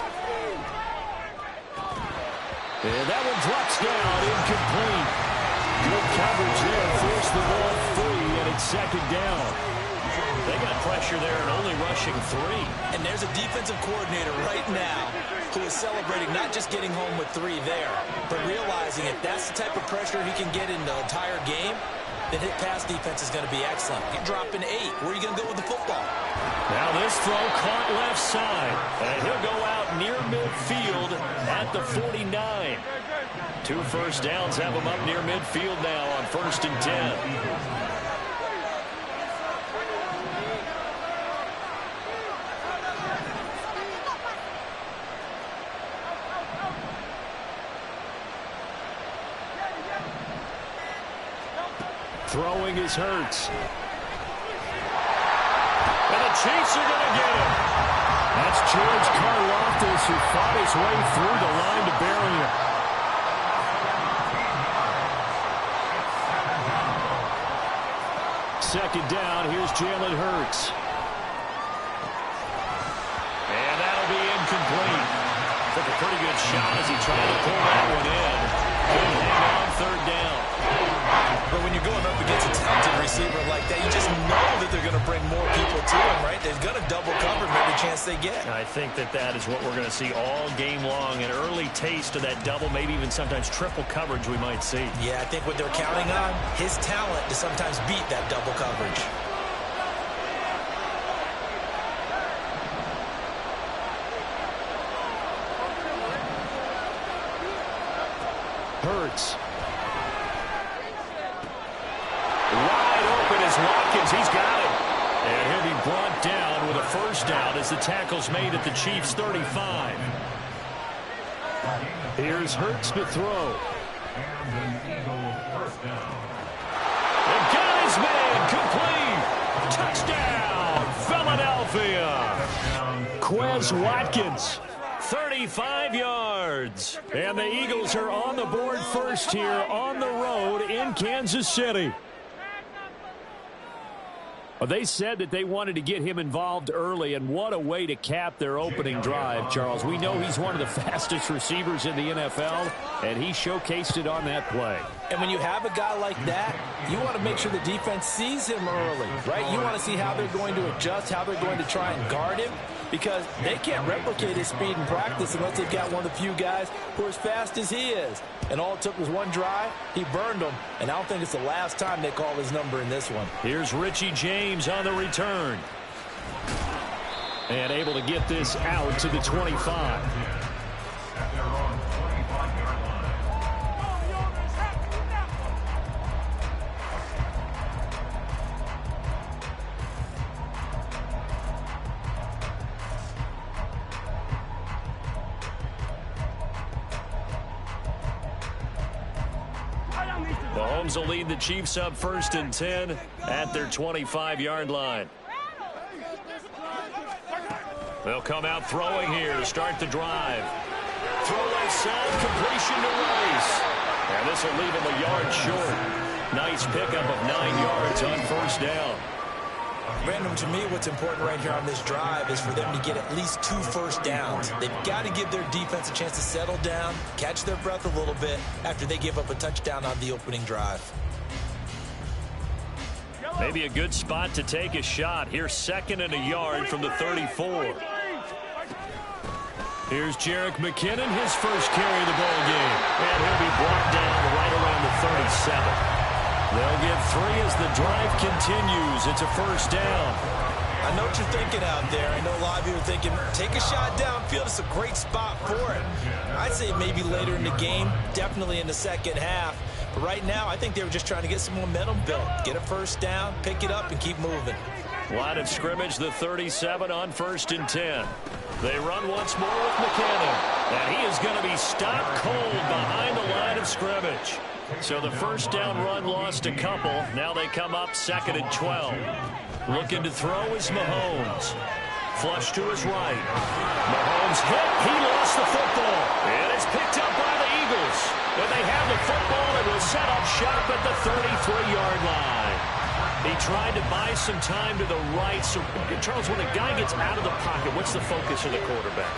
And that one drops down, incomplete. Good coverage there, forced the ball free, and it's second down. They got pressure there and only rushing 3. And there's a defensive coordinator right now who is celebrating not just getting home with 3 there, but realizing if that's the type of pressure he can get in the entire game, then his pass defense is going to be excellent. You're dropping 8. Where are you going to go with the football? Now this throw caught left side, and he'll go out near midfield at the 49. 2 first downs have him up near midfield now on 1st and 10. Throwing is Hurts. And the Chiefs are going to get him. That's George Karlaftis who fought his way through the line to bury him. Second down, here's Jalen Hurts. And that'll be incomplete. Took a pretty good shot as he tried to pull that one in. Couldn't hang on 3rd down. But when you're going up against a talented receiver like that, you just know that they're going to bring more people to him, right? They're going to double cover him every chance they get. I think that is what we're going to see all game long. An early taste of that double, maybe even sometimes triple coverage we might see. Yeah, I think what they're counting on, his talent to sometimes beat that double coverage. Hurts. Wide open is Watkins. He's got it. And he'll be brought down with a first down as the tackle's made at the Chiefs' 35. Here's Hurts to throw. And got his man complete. Touchdown, Philadelphia. Quez Watkins. 35 yards. And the Eagles are on the board first here on the road in Kansas City. Well, they said that they wanted to get him involved early, and what a way to cap their opening drive, Charles. We know he's one of the fastest receivers in the NFL, and he showcased it on that play. And when you have a guy like that, you want to make sure the defense sees him early, right? You want to see how they're going to adjust, how they're going to try and guard him, because they can't replicate his speed in practice unless they've got one of the few guys who are as fast as he is. And all it took was one drive. He burned them, and I don't think it's the last time they call his number in this one. Here's Richie James on the return. And able to get this out to the 25. Mahomes will lead the Chiefs up 1st and 10 at their 25-yard line. They'll come out throwing here to start the drive. Throw left side, completion to Rice. And this will leave him a yard short. Nice pickup of 9 yards on 1st down. Random, to me, what's important right here on this drive is for them to get at least 2 first downs. They've got to give their defense a chance to settle down, catch their breath a little bit after they give up a touchdown on the opening drive. Maybe a good spot to take a shot. Here's 2nd and a yard from the 34. Here's Jerick McKinnon, his first carry of the ball game. And he'll be brought down right around the 37. They'll get 3 as the drive continues. It's a 1st down. I know what you're thinking out there. I know a lot of you are thinking, take a shot downfield. It's a great spot for it. I'd say maybe later in the game, definitely in the second half. But right now, I think they were just trying to get some momentum built. Get a 1st down, pick it up, and keep moving. Line of scrimmage, the 37 on 1st and 10. They run once more with McKinnon. And he is going to be stopped cold behind the line of scrimmage. So the 1st down run lost a couple. Now they come up 2nd and 12. Looking to throw is Mahomes. Flush to his right. Mahomes hit. He lost the football. And it's picked up by the Eagles. And they have the football and will set up shop at the 33-yard line. He tried to buy some time to the right. So, Charles, when a guy gets out of the pocket, what's the focus of the quarterback?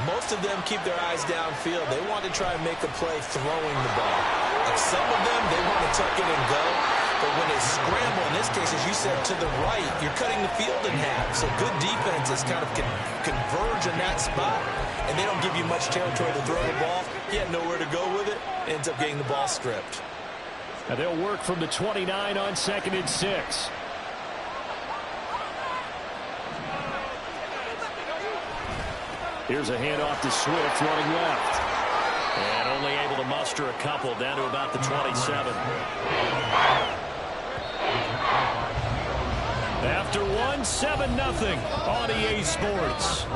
Most of them keep their eyes downfield. They want to try and make a play throwing the ball. Like some of them, they want to tuck it and go. But when they scramble, in this case, as you said, to the right, you're cutting the field in half. So good defenses kind of converge in that spot, and they don't give you much territory to throw the ball. He had nowhere to go with it. Ends up getting the ball stripped. And they'll work from the 29 on 2nd and 6. Here's a handoff to Swift running left. And only able to muster a couple down to about the 27. After 1, 7-0 on EA Sports.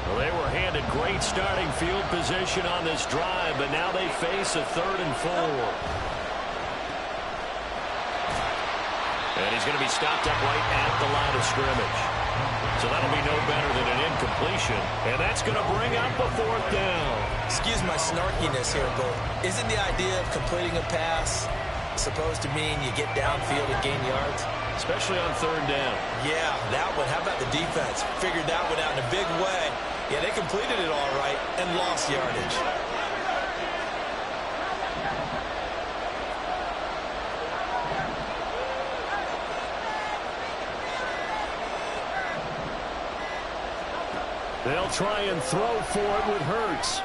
Well, they were handed great starting field position on this drive, but now they face a 3rd and 4. And he's going to be stopped up right at the line of scrimmage. So that'll be no better than an incompletion. And that's going to bring up a 4th down. Excuse my snarkiness here, but isn't the idea of completing a pass supposed to mean you get downfield and gain yards? Especially on 3rd down. Yeah, that one. How about the defense? Figured that one out in a big way. Yeah, they completed it all right and lost yardage. They'll try and throw for it with Hurts.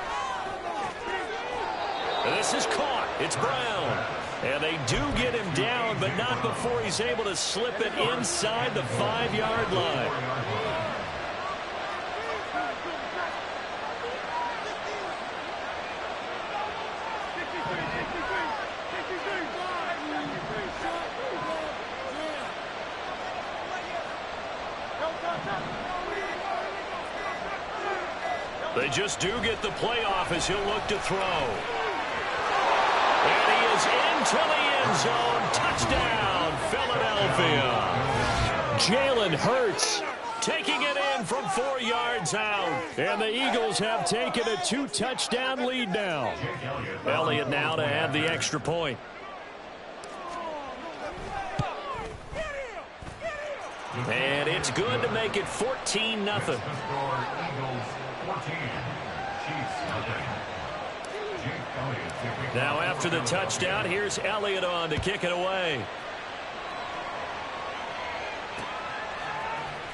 This is caught. It's Brown. And they do get him down, but not before he's able to slip it inside the 5-yard line. They just do get the playoff as he'll look to throw. And he is into the end zone. Touchdown, Philadelphia. Jalen Hurts taking it in from 4 yards out. And the Eagles have taken a 2-touchdown lead now. Elliott now to add the extra point. And it's good to make it 14-0. Now after the touchdown, here's Elliott on to kick it away.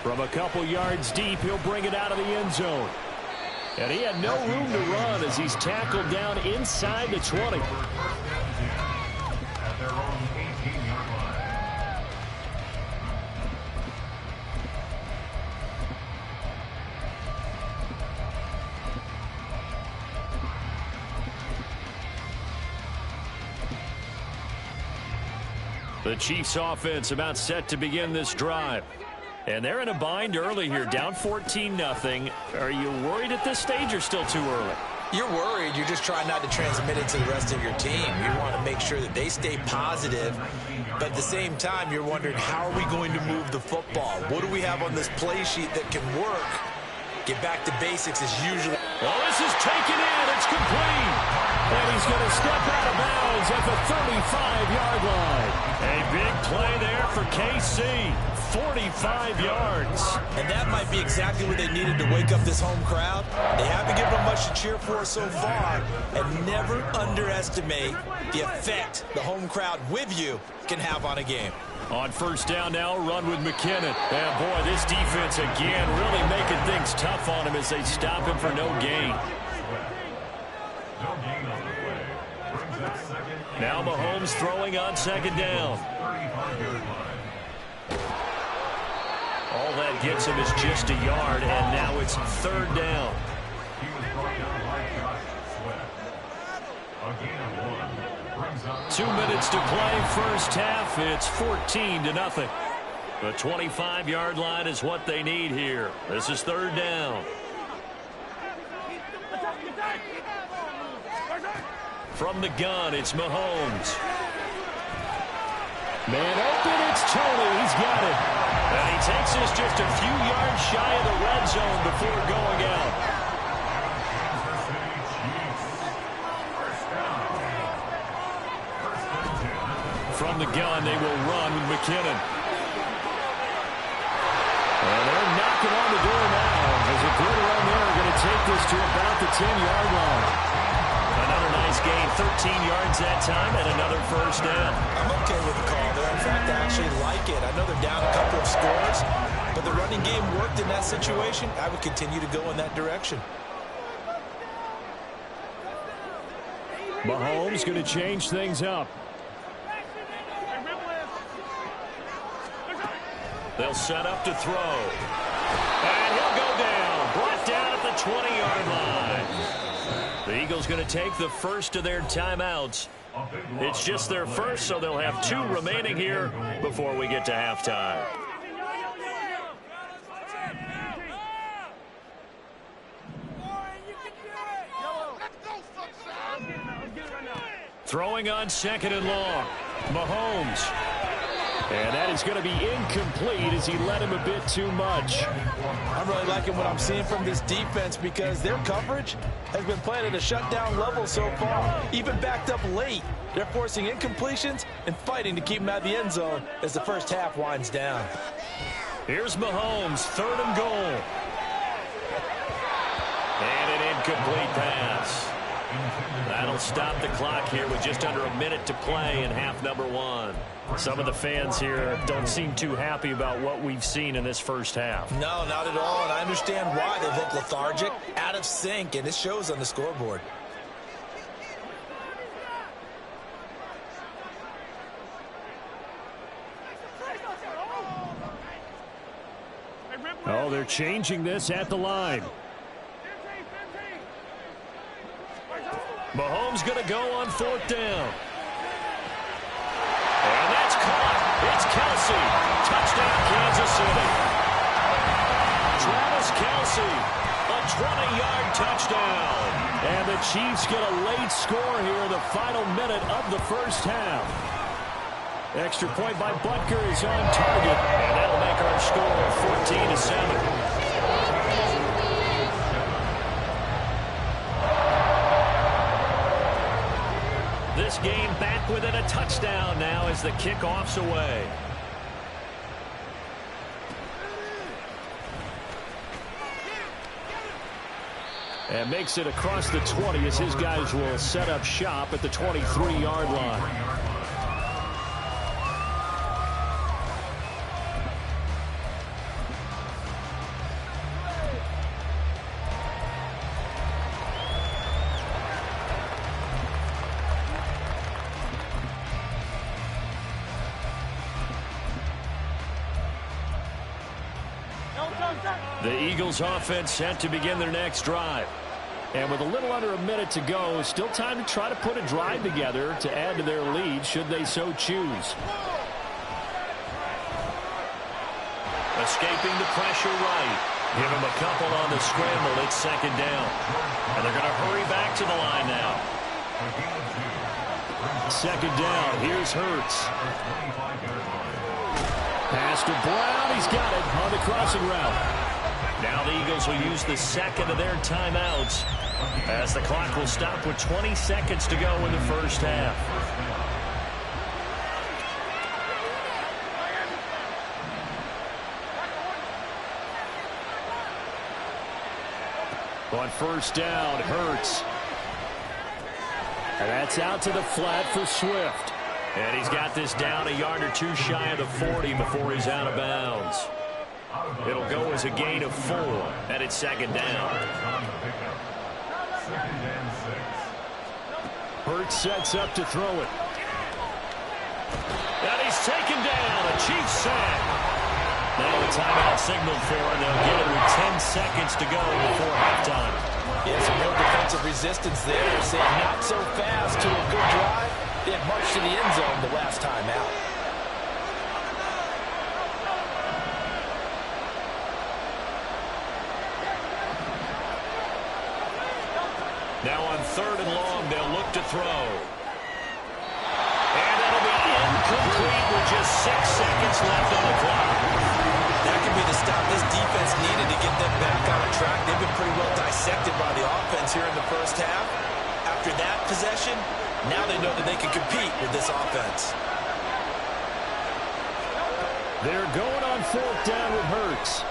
From a couple yards deep, he'll bring it out of the end zone. And he had no room to run as he's tackled down inside the 20. At their own 18-yard line. The Chiefs offense about set to begin this drive. And they're in a bind early here, down 14-0. Are you worried at this stage or still too early? You're worried. You're just trying not to transmit it to the rest of your team. You want to make sure that they stay positive. But at the same time, you're wondering, how are we going to move the football? What do we have on this play sheet that can work? Get back to basics is usually... Well, this is taken in. It's complete. And he's going to step out of bounds at the 35-yard line. A big play there for KC. 45 yards. And that might be exactly what they needed to wake up this home crowd. They haven't given them much to cheer for so far. And never underestimate the effect the home crowd with you can have on a game. On first down now, run with McKinnon. And boy, this defense again really making things tough on him as they stop him for no gain. Now Mahomes throwing on second down. All that gets him is just a yard, and now it's third down. 2 minutes to play first half. It's 14-0. The 25-yard line is what they need here. This is third down. From the gun, it's Mahomes. Man open, it's Tony. He's got it. And he takes this just a few yards shy of the red zone before going out. From the gun, they will run with McKinnon. And they're knocking on the door now. There's a good run there. Going to take this to about the 10-yard line. Another nice gain, 13 yards that time, and another first down. I'm okay with the call there. In fact, I actually like it. I know they're down a couple of scores, but the running game worked in that situation. I would continue to go in that direction. Mahomes going to change things up. They'll set up to throw. And he'll go down. Brought down at the 20-yard line. The Eagles going to take the first of their timeouts. It's just their first, so they'll have 2 remaining here before we get to halftime. Throwing on second and long. Mahomes. And that is going to be incomplete as he led him a bit too much. I'm really liking what I'm seeing from this defense because their coverage has been playing at a shutdown level so far. Even backed up late, they're forcing incompletions and fighting to keep them out of the end zone as the first half winds down. Here's Mahomes, third and goal. And an incomplete pass. That'll stop the clock here with just under a minute to play in half number 1. Some of the fans here don't seem too happy about what we've seen in this first half. No, not at all, and I understand why. They look lethargic, out of sync, and it shows on the scoreboard. Oh, they're changing this at the line. Mahomes going to go on fourth down. And that's caught. It's Kelsey. Touchdown, Kansas City. Travis Kelsey, a 20-yard touchdown. And the Chiefs get a late score here in the final minute of the first half. Extra point by Butker is on target. And that'll make our score 14-7. This game back within a touchdown now as the kickoff's away. And makes it across the 20 as his guys will set up shop at the 23-yard line. The Eagles offense set to begin their next drive. And with a little under a minute to go, still time to try to put a drive together to add to their lead should they so choose. Escaping the pressure right. Give him a couple on the scramble. It's second down. And they're going to hurry back to the line now. Second down. Here's Hurts. Pass to Brown. He's got it on the crossing route. Now the Eagles will use the second of their timeouts as the clock will stop with 20 seconds to go in the first half. On first down, Hurts. And that's out to the flat for Swift. And he's got this down a yard or two shy of the 40 before he's out of bounds. It'll go as a gain of 4, and it's second down. Hurts sets up to throw it. And he's taken down. A Chiefs sack. Now a timeout signaled for, and they'll get it with 10 seconds to go before halftime. Yeah, some real defensive resistance there. Saying not so fast to a good drive. They had marched to the end zone the last time out. Now on third and long, they'll look to throw. And that'll be incomplete with just 6 seconds left on the clock. That could be the stop this defense needed to get them back on track. They've been pretty well dissected by the offense here in the first half. After that possession, now they know that they can compete with this offense. They're going on fourth down with Hurts.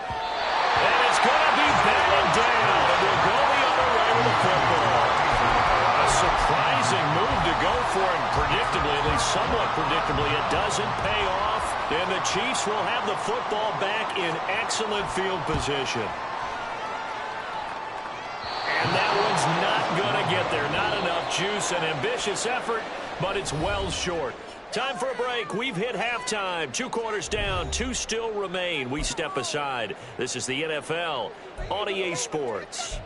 And it's going to be batted down. And we'll go the other way with the football. A surprising move to go for it. Predictably, at least somewhat predictably, it doesn't pay off. And the Chiefs will have the football back in excellent field position. And that one's not going to get there. Not enough juice, an ambitious effort, but it's well short. Time for a break. We've hit halftime. 2 quarters down. 2 still remain. We step aside. This is the NFL on EA Sports.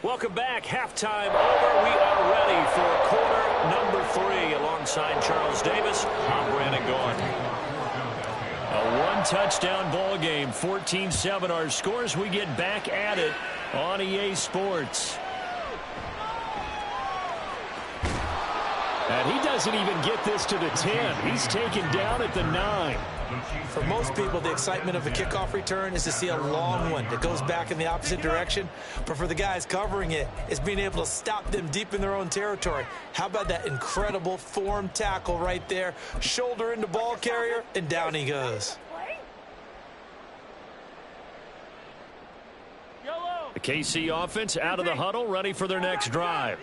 Welcome back. Halftime over. We are ready for quarter number 3. Alongside Charles Davis, I'm Brandon Gordon. A one-touchdown ball game, 14-7 our scores. We get back at it on EA Sports. And he doesn't even get this to the 10. He's taken down at the 9. For most people, the excitement of a kickoff return is to see a long one that goes back in the opposite direction. But for the guys covering it, it's being able to stop them deep in their own territory. How about that incredible form tackle right there? Shoulder into ball carrier, and down he goes. The KC offense out of the huddle, ready for their next drive.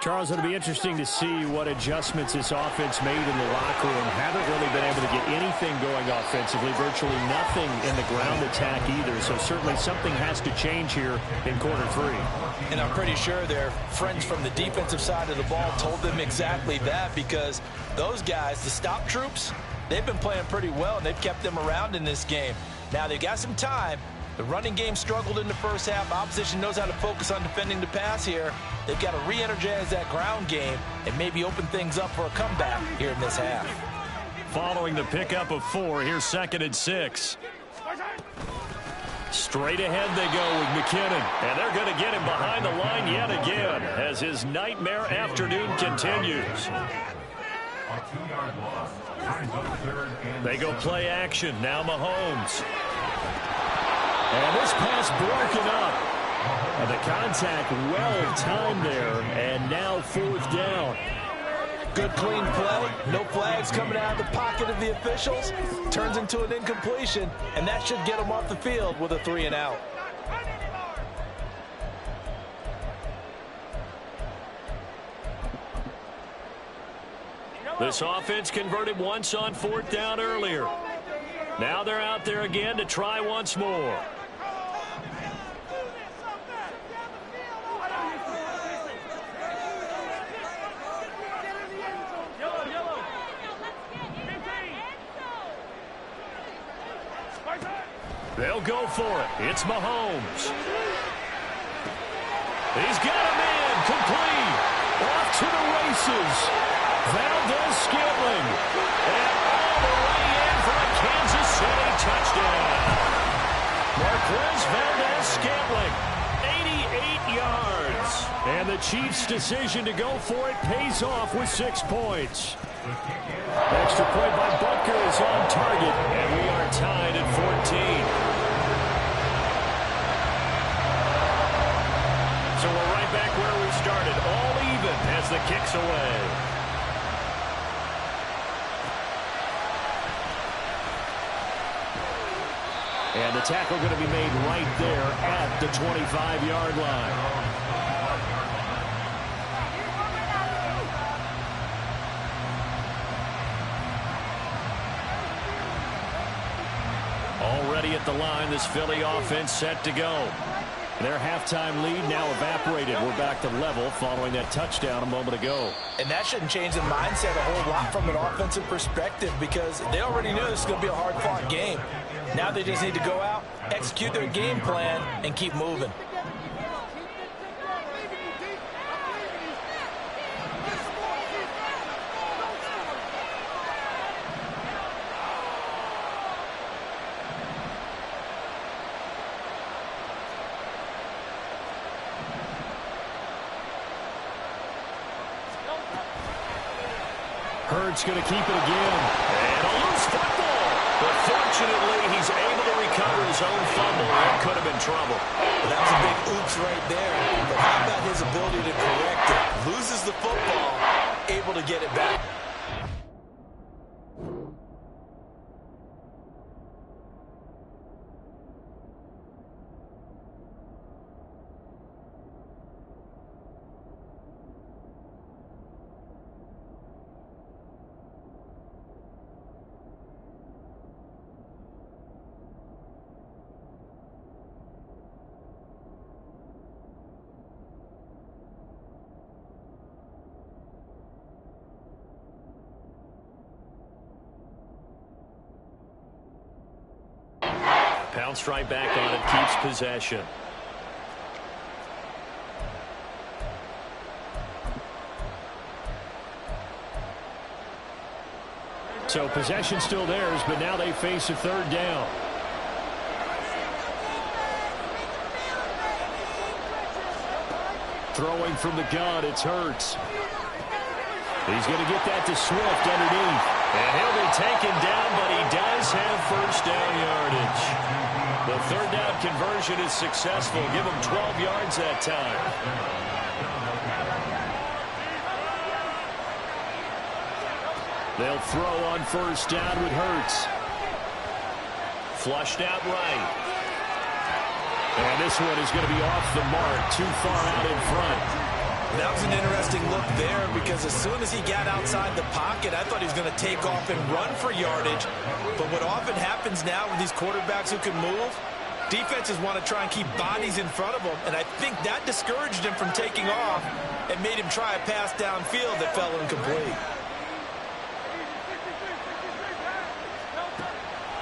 Charles, it'll be interesting to see what adjustments this offense made in the locker room. Haven't really been able to get anything going offensively, virtually nothing in the ground attack either. So certainly something has to change here in quarter 3. And I'm pretty sure their friends from the defensive side of the ball told them exactly that, because those guys, the stop troops, they've been playing pretty well, and they've kept them around in this game. Now they've got some time. The running game struggled in the first half. Opposition knows how to focus on defending the pass here. They've got to re-energize that ground game and maybe open things up for a comeback here in this half. Following the pickup of 4, here's 2nd and 6. Straight ahead they go with McKinnon. And they're going to get him behind the line yet again as his nightmare afternoon continues. They go play action. Now Mahomes. And this pass broken up. And the contact well timed there. And now 4th down. Good clean play. No flags coming out of the pocket of the officials. Turns into an incompletion. And that should get them off the field with a 3 and out. This offense converted once on 4th down earlier. Now they're out there again to try once more. They'll go for it. It's Mahomes. He's got a man complete. Off to the races. Valdez-Scantling. And all the way in for a Kansas City touchdown. Marquez Valdez-Scantling, 88 yards. And the Chiefs' decision to go for it pays off with 6 points. Extra point by Butker is on target, and we are tied at 14. So we're right back where we started, all even as the kick's away. And the tackle going to be made right there at the 25-yard line. Already at the line, this Philly offense set to go. Their halftime lead now evaporated. We're back to level following that touchdown a moment ago. And that shouldn't change the mindset a whole lot from an offensive perspective because they already knew this was going to be a hard-fought game. Now they just need to go out, execute their game plan, and keep moving. Hurts going to keep it again. And a loose football. But fortunately, he's able to recover his own fumble. That could have been trouble. Well, that was a big oops right there. But how about his ability to correct it? Loses the football, able to get it back. Pounced right back on it, keeps possession. So possession still theirs, but now they face a third down. Throwing from the gun, it's Hurts. He's going to get that to Swift underneath. And he'll be taken down, but he does have first down yardage. The third down conversion is successful. Give him 12 yards that time. They'll throw on first down with Hurts. Flushed out right. And this one is going to be off the mark, too far out in front. That was an interesting look there because as soon as he got outside the pocket, I thought he was going to take off and run for yardage. But what often happens now with these quarterbacks who can move, defenses want to try and keep bodies in front of them. And I think that discouraged him from taking off and made him try a pass downfield that fell incomplete.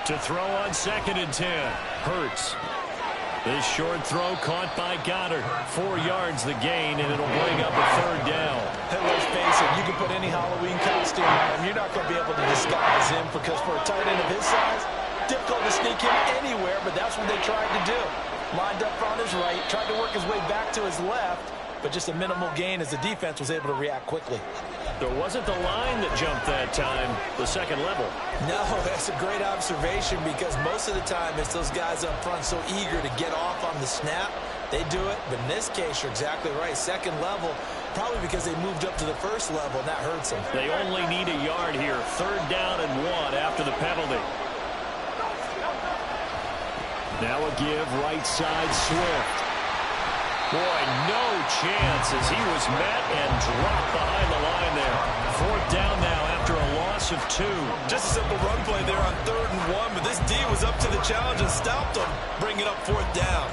To throw on 2nd and 10, Hurts. This short throw caught by Goddard. 4 yards the gain, and it'll bring up a third down. Hey, let's face it, you can put any Halloween costume on him. You're not going to be able to disguise him because for a tight end of his size, difficult to sneak him anywhere, but that's what they tried to do. Lined up on his right, tried to work his way back to his left, but just a minimal gain as the defense was able to react quickly. There wasn't the line that jumped that time, the second level. No, that's a great observation because most of the time it's those guys up front so eager to get off on the snap. They do it, but in this case, you're exactly right. Second level, probably because they moved up to the first level, and that hurts them. They only need a yard here. 3rd down and 1 after the penalty. Now a give, right side, Swift. Boy, no chance as he was met and dropped behind the line there. 4th down now after a loss of 2. Just a simple run play there on 3rd and 1, but this D was up to the challenge and stopped him, bringing up 4th down.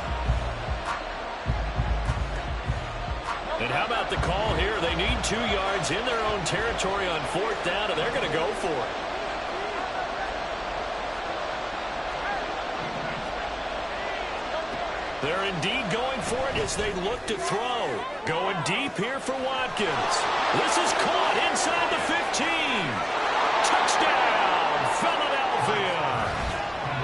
And how about the call here? They need 2 yards in their own territory on 4th down, and they're going to go for it. They're indeed going for it as they look to throw. Going deep here for Watkins. This is caught inside the 15. Touchdown, Philadelphia.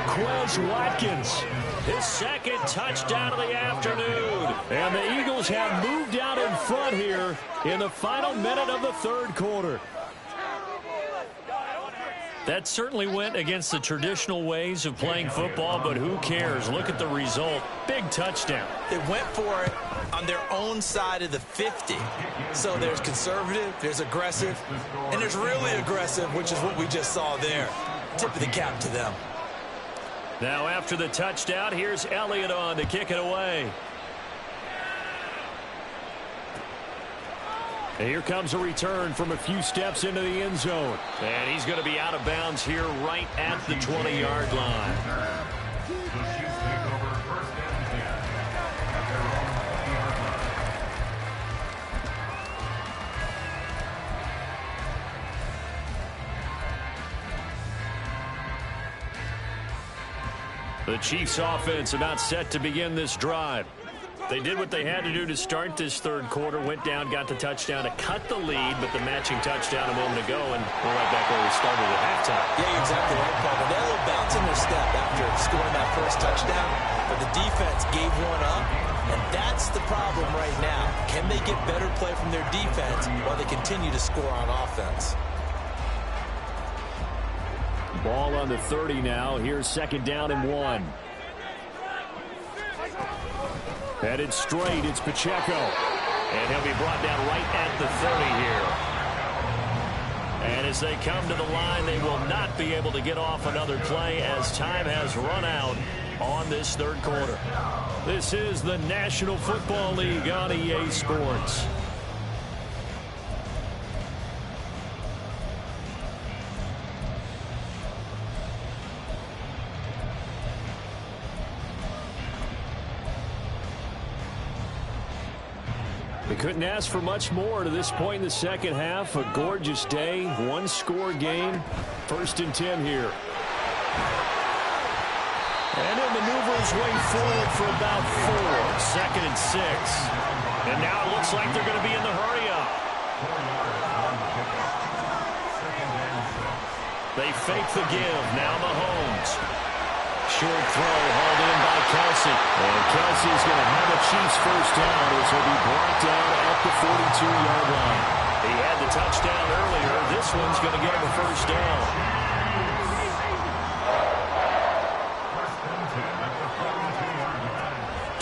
Quez Watkins, his second touchdown of the afternoon. And the Eagles have moved out in front here in the final minute of the third quarter. That certainly went against the traditional ways of playing football, but who cares? Look at the result. Big touchdown. They went for it on their own side of the 50. So there's conservative, there's aggressive, and there's really aggressive, which is what we just saw there. Tip of the cap to them. Now after the touchdown, here's Elliott on to kick it away. And here comes a return from a few steps into the end zone. And he's going to be out of bounds here right at the 20-yard line. The Chiefs take over first and 10 at their own 20-yard line. The Chiefs offense about set to begin this drive. They did what they had to do to start this third quarter, went down, got the touchdown to cut the lead, but the matching touchdown a moment ago, and we're right back where we started at halftime. Yeah, you're exactly right, Paul. They had a little bounce in their step after scoring that first touchdown, but the defense gave one up, and that's the problem right now. Can they get better play from their defense while they continue to score on offense? Ball on the 30 now. Here's second down and 1. Headed straight, it's Pacheco. And he'll be brought down right at the 30 here. And as they come to the line, they will not be able to get off another play as time has run out on this third quarter. This is the National Football League on EA Sports. They couldn't ask for much more to this point in the second half. A gorgeous day, one-score game. First and 10 here. And he'll maneuver his way forward for about 4. Second and 6. And now it looks like they're going to be in the hurry-up. They fake the give. Now Mahomes. Short throw hauled in by Kelsey. And Kelsey's going to have a Chiefs first down as he'll be brought down at the 42-yard line. He had the touchdown earlier. This one's going to get him a first down.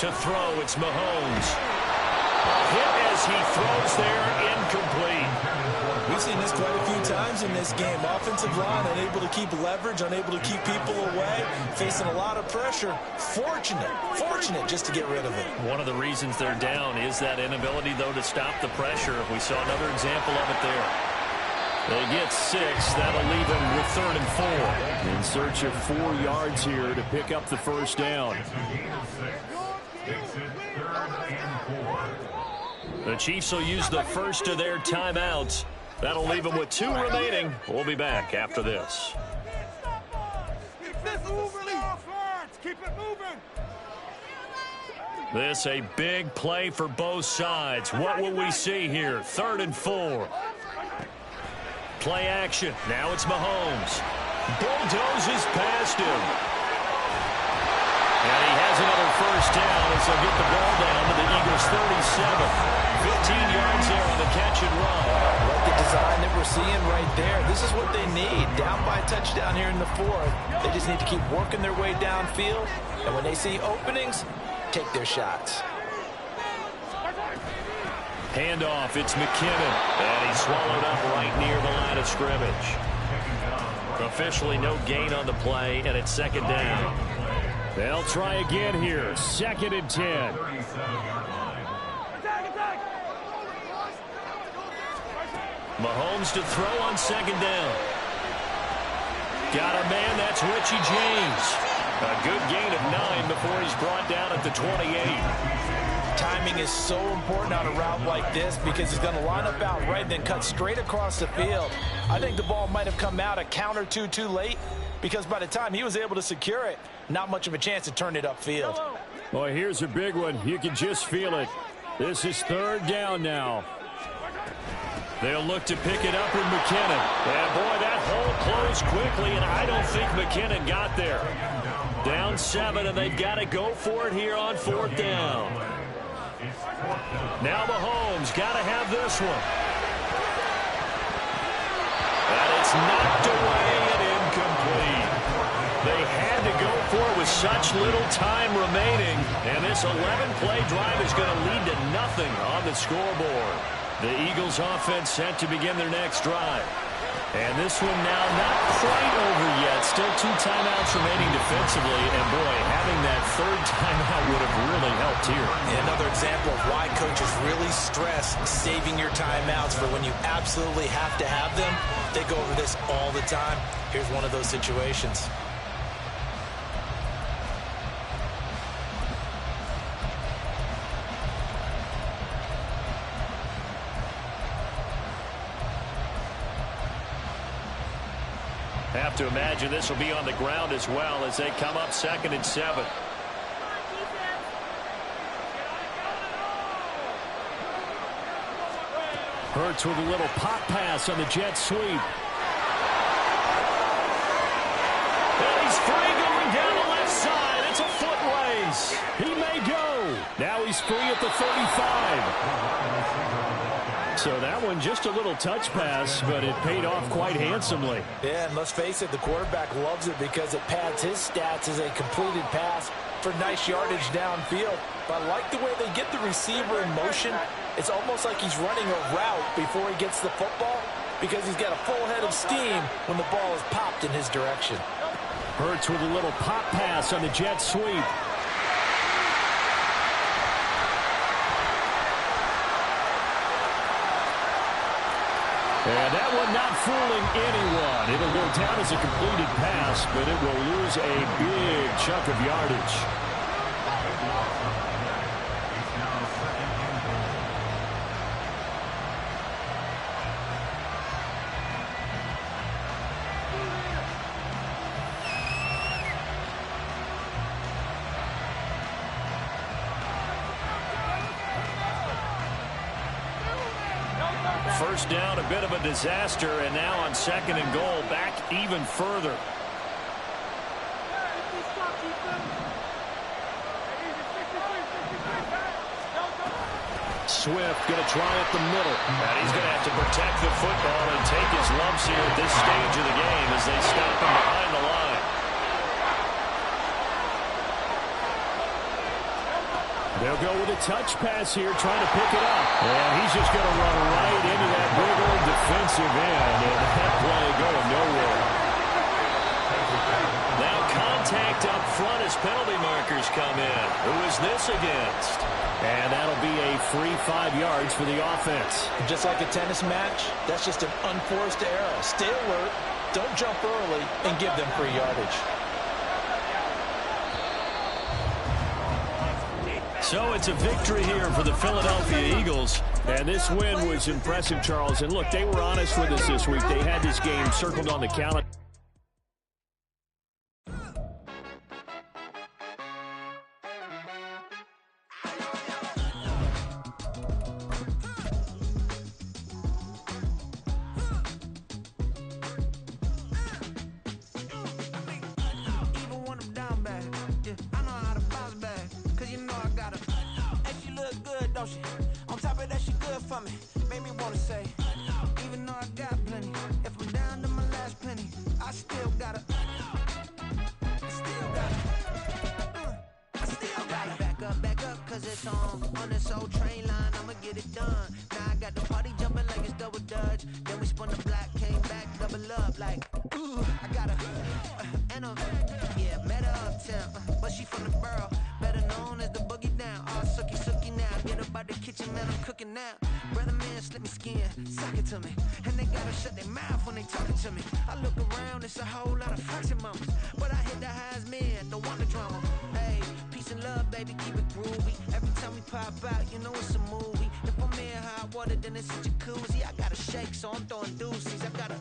To throw, it's Mahomes. Hit as he throws there, incomplete. We've seen this quite a few times in this game. Offensive line unable to keep leverage, unable to keep people away, facing a lot of pressure. Fortunate just to get rid of it. One of the reasons they're down is that inability, though, to stop the pressure. We saw another example of it there. They get 6. That'll leave them with 3rd and 4. In search of 4 yards here to pick up the first down. The Chiefs will use the first of their timeouts. That'll leave them with 2 remaining. We'll be back after this. Keep it moving. This a big play for both sides. What will we see here? 3rd and 4. Play action. Now it's Mahomes. Bulldozes past him. And he has another first down as they'll get the ball down to the Eagles' 37. 15 yards there on the catch and run. Like the design that we're seeing right there. This is what they need. Down by a touchdown here in the 4th. They just need to keep working their way downfield. And when they see openings, take their shots. Handoff, it's McKinnon. And he's swallowed up right near the line of scrimmage. Officially no gain on the play, and it's second down. They'll try again here. 2nd and 10. Mahomes to throw on second down. Got a man, that's Richie James. A good gain of 9 before he's brought down at the 28. Timing is so important on a route like this because he's going to line up out right, then cut straight across the field. I think the ball might have come out a count or two too late because by the time he was able to secure it, not much of a chance to turn it upfield. Boy, here's a big one. You can just feel it. This is third down now. They'll look to pick it up with McKinnon. And, boy, that hole closed quickly, and I don't think McKinnon got there. Down 7, and they've got to go for it here on fourth down. Now Mahomes got to have this one. And it's knocked away and incomplete. They had to go for it with such little time remaining, and this 11-play drive is going to lead to nothing on the scoreboard. The Eagles offense set to begin their next drive. And this one now not quite over yet. Still 2 timeouts remaining defensively. And, boy, having that third timeout would have really helped here. Another example of why coaches really stress saving your timeouts for when you absolutely have to have them. They go over this all the time. Here's one of those situations. Have to imagine this will be on the ground as well as they come up 2nd and 7. Hurts with a little pop pass on the jet sweep. And he's free going down the left side. It's a foot race. He may go. Now he's free at the 35. So that one just a little touch pass, but it paid off quite handsomely. Yeah, and let's face it, the quarterback loves it because it pads his stats as a completed pass for nice yardage downfield. But I like the way they get the receiver in motion. It's almost like he's running a route before he gets the football because he's got a full head of steam when the ball is popped in his direction. Hurts with a little pop pass on the jet sweep. And that one not fooling anyone. It'll go down as a completed pass, but it will lose a big chunk of yardage. First down, a bit of a disaster, and now on 2nd and goal, back even further. Swift going to try at the middle. And he's going to have to protect the football and take his lumps here at this stage of the game as they stop him behind the line. They'll go with a touch pass here, trying to pick it up. And he's just going to run right into that big old defensive end, and that play going nowhere. Now contact up front as penalty markers come in. Who is this against? And that'll be a free 5 yards for the offense. Just like a tennis match, that's just an unforced error. Stay alert, don't jump early, and give them free yardage. So it's a victory here for the Philadelphia Eagles. And this win was impressive, Charles. And look, they were honest with us this week. They had this game circled on the calendar. On top of that, she good for me. Made me wanna say, even though I got plenty, if I'm down to my last penny, I still gotta back up, cause it's on this old train line, I'ma get it done. Now I got the party jumping like it's double dutch. Then we spun the block, came back, double up, like, ooh, I got and yeah, met her uptown, but she from the borough, better known as the boogie down. All sookie now, get up out the kitchen, man, I'm cooking now. Brother man, slip me skin, suck it to me, and they gotta shut their mouth when they talking to me. I look around, it's a whole lot of fraction mamas, but I hit the highs, man, don't want the drama. Hey, peace and love, baby, keep it groovy. Every time we pop out, you know it's a movie. If I'm in hot water, then it's a jacuzzi. I gotta shake, so I'm throwing deuces. I gotta,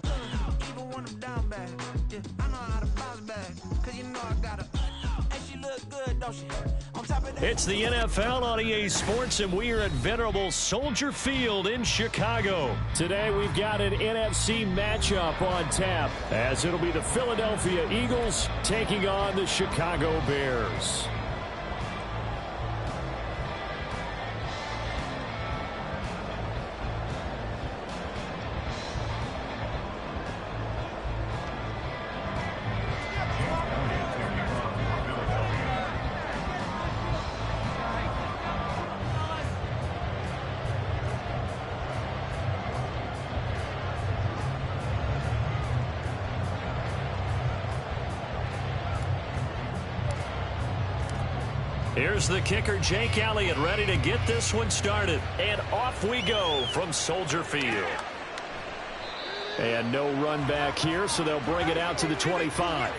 even when I'm down bad, yeah, I know how to bounce back, cause you know I gotta, and she look good, don't she? On top of It's the NFL on EA Sports, and we are at venerable Soldier Field in Chicago. Today we've got an NFC matchup on tap, as it'll be the Philadelphia Eagles taking on the Chicago Bears. Here's the kicker, Jake Elliott, ready to get this one started. And off we go from Soldier Field. And no run back here, so they'll bring it out to the 25.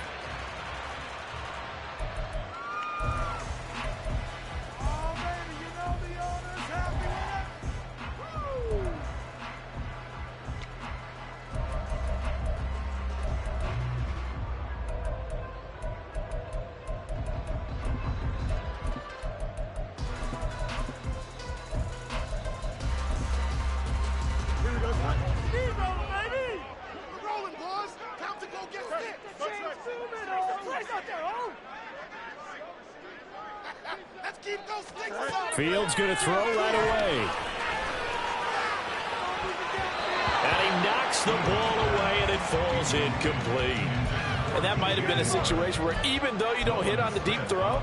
Fields going to throw right away. And he knocks the ball away, and it falls incomplete. And that might have been a situation where even though you don't hit on the deep throw,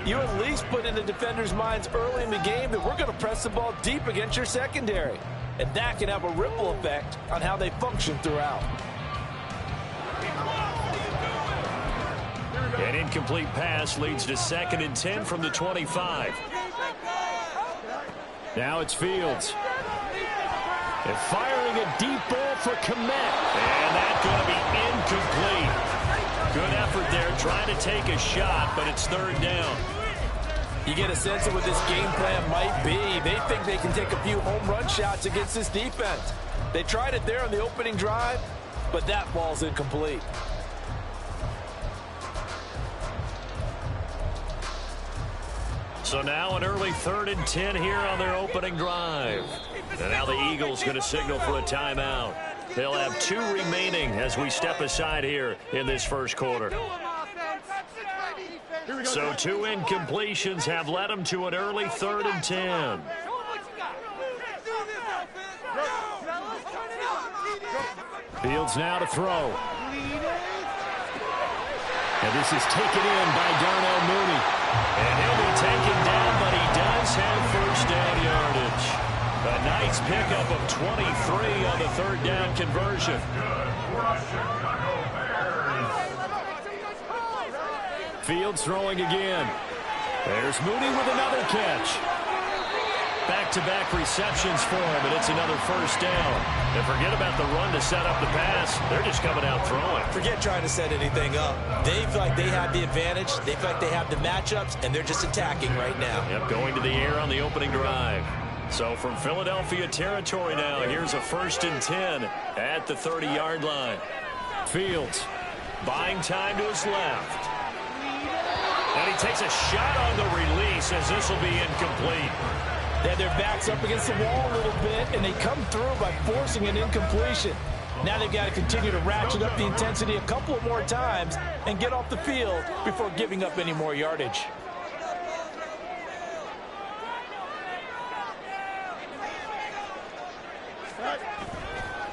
you at least put in the defender's minds early in the game that we're going to press the ball deep against your secondary. And that can have a ripple effect on how they function throughout. An incomplete pass leads to 2nd and 10 from the 25. Now it's Fields. And firing a deep ball for Komet. And that's going to be incomplete. Good effort there trying to take a shot, but it's 3rd down. You get a sense of what this game plan might be. They think they can take a few home run shots against this defense. They tried it there on the opening drive, but that ball's incomplete. So now an early 3rd and 10 here on their opening drive. And now the Eagles going to signal for a timeout. They'll have 2 remaining as we step aside here in this first quarter. So 2 incompletions have led them to an early 3rd and 10. Fields now to throw. And this is taken in by Darnell Mooney. And he'll be taken down, but he does have 1st down yardage. A nice pickup of 23 on the 3rd down conversion. Fields throwing again. There's Mooney with another catch. Back-to-back receptions for him, and it's another 1st down. And forget about the run to set up the pass. They're just coming out throwing. Forget trying to set anything up. They feel like they have the advantage. They feel like they have the matchups, and they're just attacking right now. Yep, going to the air on the opening drive. So from Philadelphia territory now, here's a 1st and 10 at the 30-yard line. Fields buying time to his left. And he takes a shot on the release as this will be incomplete. They have their backs up against the wall a little bit, and they come through by forcing an incompletion. Now they've got to continue to ratchet up the intensity a couple of more times and get off the field before giving up any more yardage.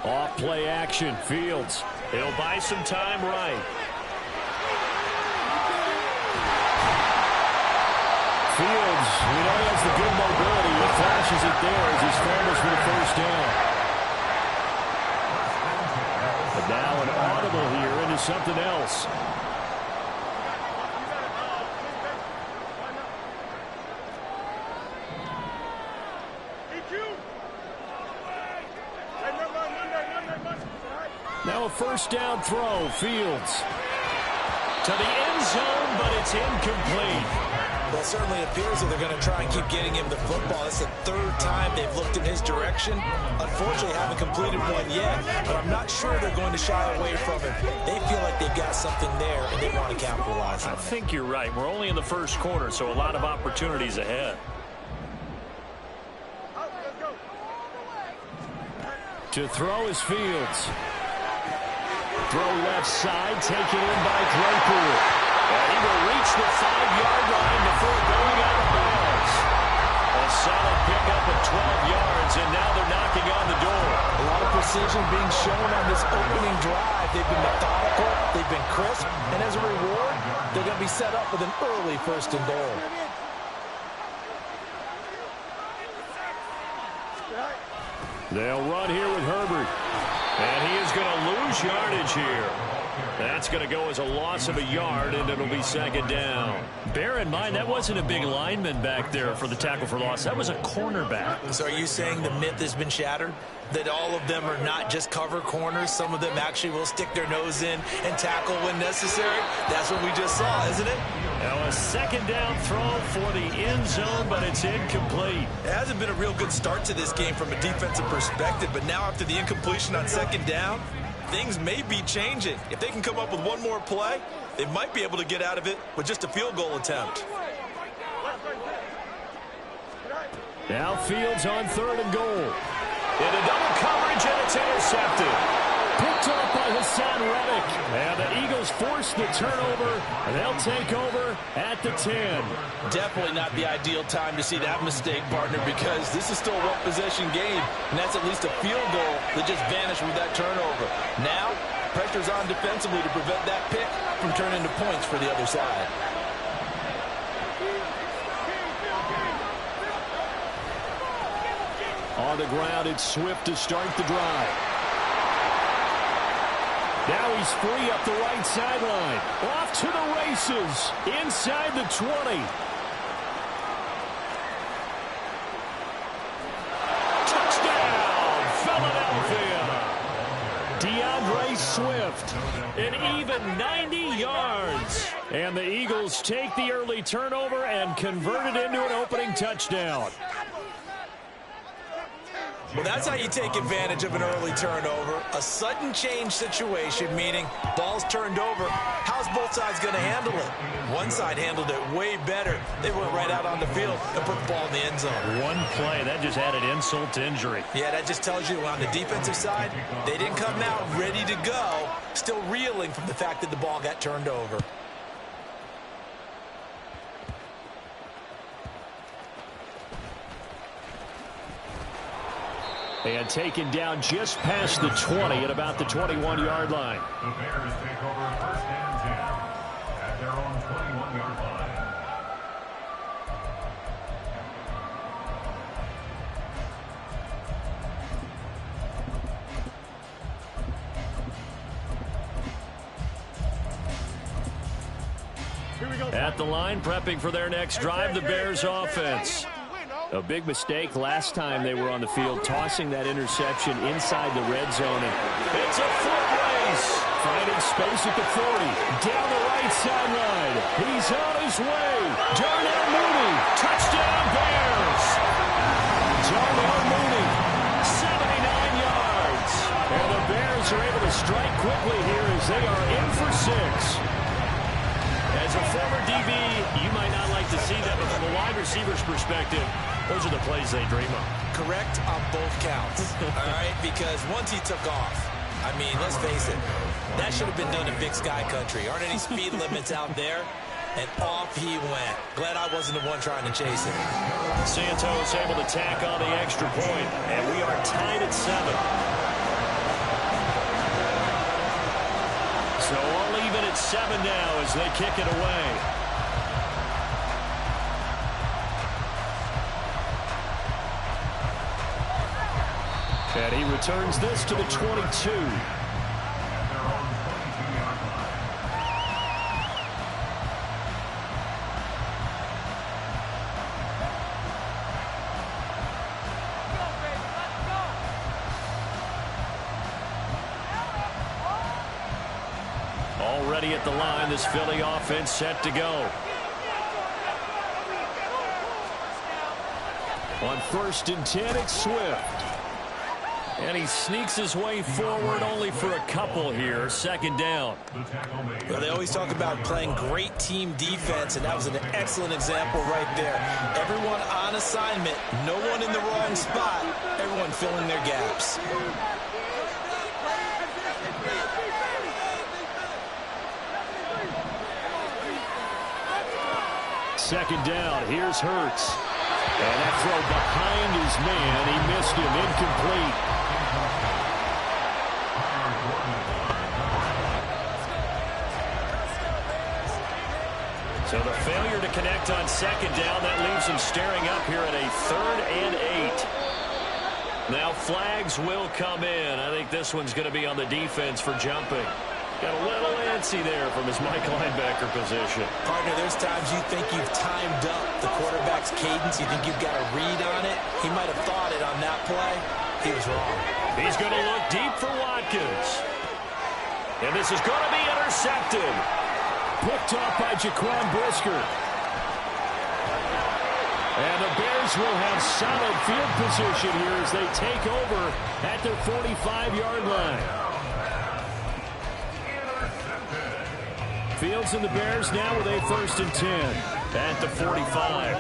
Off play action. Fields. He'll buy some time right. Fields, we know he has the good mobility. He flashes it there as he scrambles for the 1st down. But now an audible here into something else. Now a 1st down throw. Fields to the end zone, but it's incomplete. Well, it certainly appears that they're going to try and keep getting him the football. It's the third time they've looked in his direction. Unfortunately, haven't completed one yet, but I'm not sure they're going to shy away from him. They feel like they've got something there, and they want to capitalize on it. I think you're right. We're only in the first quarter, so a lot of opportunities ahead. To throw is Fields. Throw left side, taken in by Draper. And he will reach the 5-yard line before going out of bounds. A solid pickup of 12 yards, and now they're knocking on the door. A lot of precision being shown on this opening drive. They've been methodical, they've been crisp, and as a reward, they're going to be set up with an early 1st and goal. They'll run here with Herbert. And he is going to lose yardage here. That's going to go as a loss of a yard, and it'll be 2nd down. Bear in mind, that wasn't a big lineman back there for the tackle for loss. That was a cornerback. So are you saying the myth has been shattered? That all of them are not just cover corners? Some of them actually will stick their nose in and tackle when necessary? That's what we just saw, isn't it? Now a 2nd down throw for the end zone, but it's incomplete. It hasn't been a real good start to this game from a defensive perspective, but now after the incompletion on 2nd down, things may be changing. If they can come up with one more play, they might be able to get out of it with just a field goal attempt. Now Fields on 3rd and goal. Into double coverage, and it's intercepted. Picked off by Hassan Reddick. And the Eagles force the turnover, and they'll take over at the 10. Definitely not the ideal time to see that mistake, partner, because this is still a one-possession game, and that's at least a field goal that just vanished with that turnover. Now, pressure's on defensively to prevent that pick from turning into points for the other side. On the ground, it's Swift to start the drive. Now he's free up the right sideline. Off to the races. Inside the 20. Touchdown, Philadelphia. DeAndre Swift. An even 90 yards. And the Eagles take the early turnover and convert it into an opening touchdown. Well, that's how you take advantage of an early turnover. A sudden change situation, meaning ball's turned over. How's both sides going to handle it? One side handled it way better. They went right out on the field and put the ball in the end zone. One play, that just added insult to injury. Yeah, that just tells you on the defensive side, they didn't come out ready to go, still reeling from the fact that the ball got turned over. And taken down just past the 20 at about the 21-yard line. The Bears take over 1st and 10 at their own 21-yard line. At the line, prepping for their next drive, the Bears offense. A big mistake last time they were on the field, tossing that interception inside the red zone. And it's a foot race. Finding space at the 40. Down the right sideline. He's on his way. Darnell Mooney. Touchdown, Bears. Darnell Mooney. 79 yards. And the Bears are able to strike quickly here as they are in for 6. As a former DB, you might not like to see that, but from a wide receiver's perspective, those are the plays they dream of. Correct on both counts, all right? Because once he took off, I mean, let's face it, that should have been done in Big Sky Country. Aren't any speed limits out there? And off he went. Glad I wasn't the one trying to chase it. Santos able to tack on the extra point, and we are tied at 7. So all even at 7 now as they kick it away. And he returns this to the 22. Already at the line, this Philly offense set to go. On 1st and 10, it's Swift. And he sneaks his way forward only for a couple here. 2nd down. Well, they always talk about playing great team defense, and that was an excellent example right there. Everyone on assignment, no one in the wrong spot, everyone filling their gaps. 2nd down. Here's Hurts. And that throw behind his man. He missed him. Incomplete. So the failure to connect on 2nd down, that leaves him staring up here at a 3rd and 8. Now flags will come in. I think this one's going to be on the defense for jumping. Got a little antsy there from his Mike linebacker position. Partner, there's times you think you've timed up the quarterback's cadence. You think you've got a read on it. He might have thought it on that play. He was wrong. He's going to look deep for Watkins. And this is going to be intercepted. Picked off by Jaquan Brisker. And the Bears will have solid field position here as they take over at their 45-yard line. Fields and the Bears now with a 1st and 10 at the 45.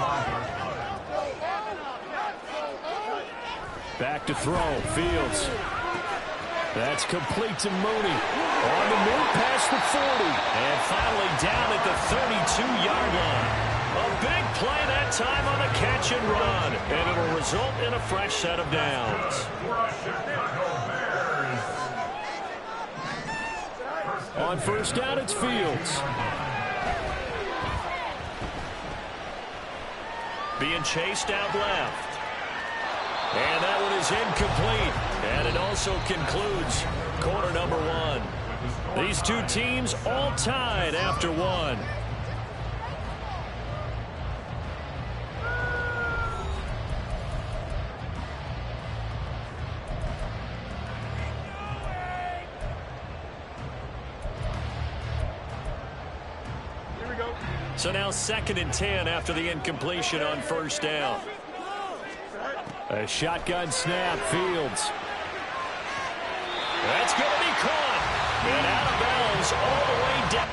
Back to throw. Fields. That's complete to Mooney. On the move past the 40. And finally down at the 32-yard line. A big play that time on a catch and run. And it'll result in a fresh set of downs. On 1st down, it's Fields. Being chased out left. And that one is incomplete. And it also concludes quarter number 1. These two teams all tied after 1. So now 2nd and 10 after the incompletion on 1st down. A shotgun snap. Fields. That's going to be caught. And out of bounds all the way down.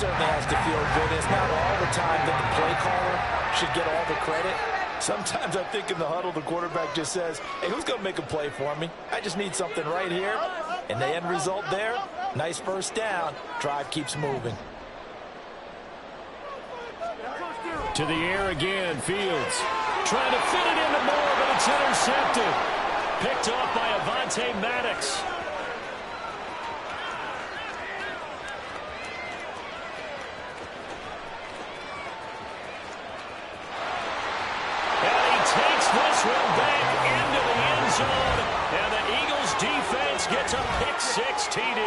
Certainly has to feel good. It's not all the time that the play caller should get all the credit. Sometimes I think in the huddle, the quarterback just says, hey, who's going to make a play for me? I just need something right here. And the end result there, nice 1st down. Drive keeps moving. To the air again. Fields. Trying to fit it into Moore, but it's intercepted. Picked off by Avonte Maddox. This one back into the end zone, and the Eagles defense gets a pick-6 TD.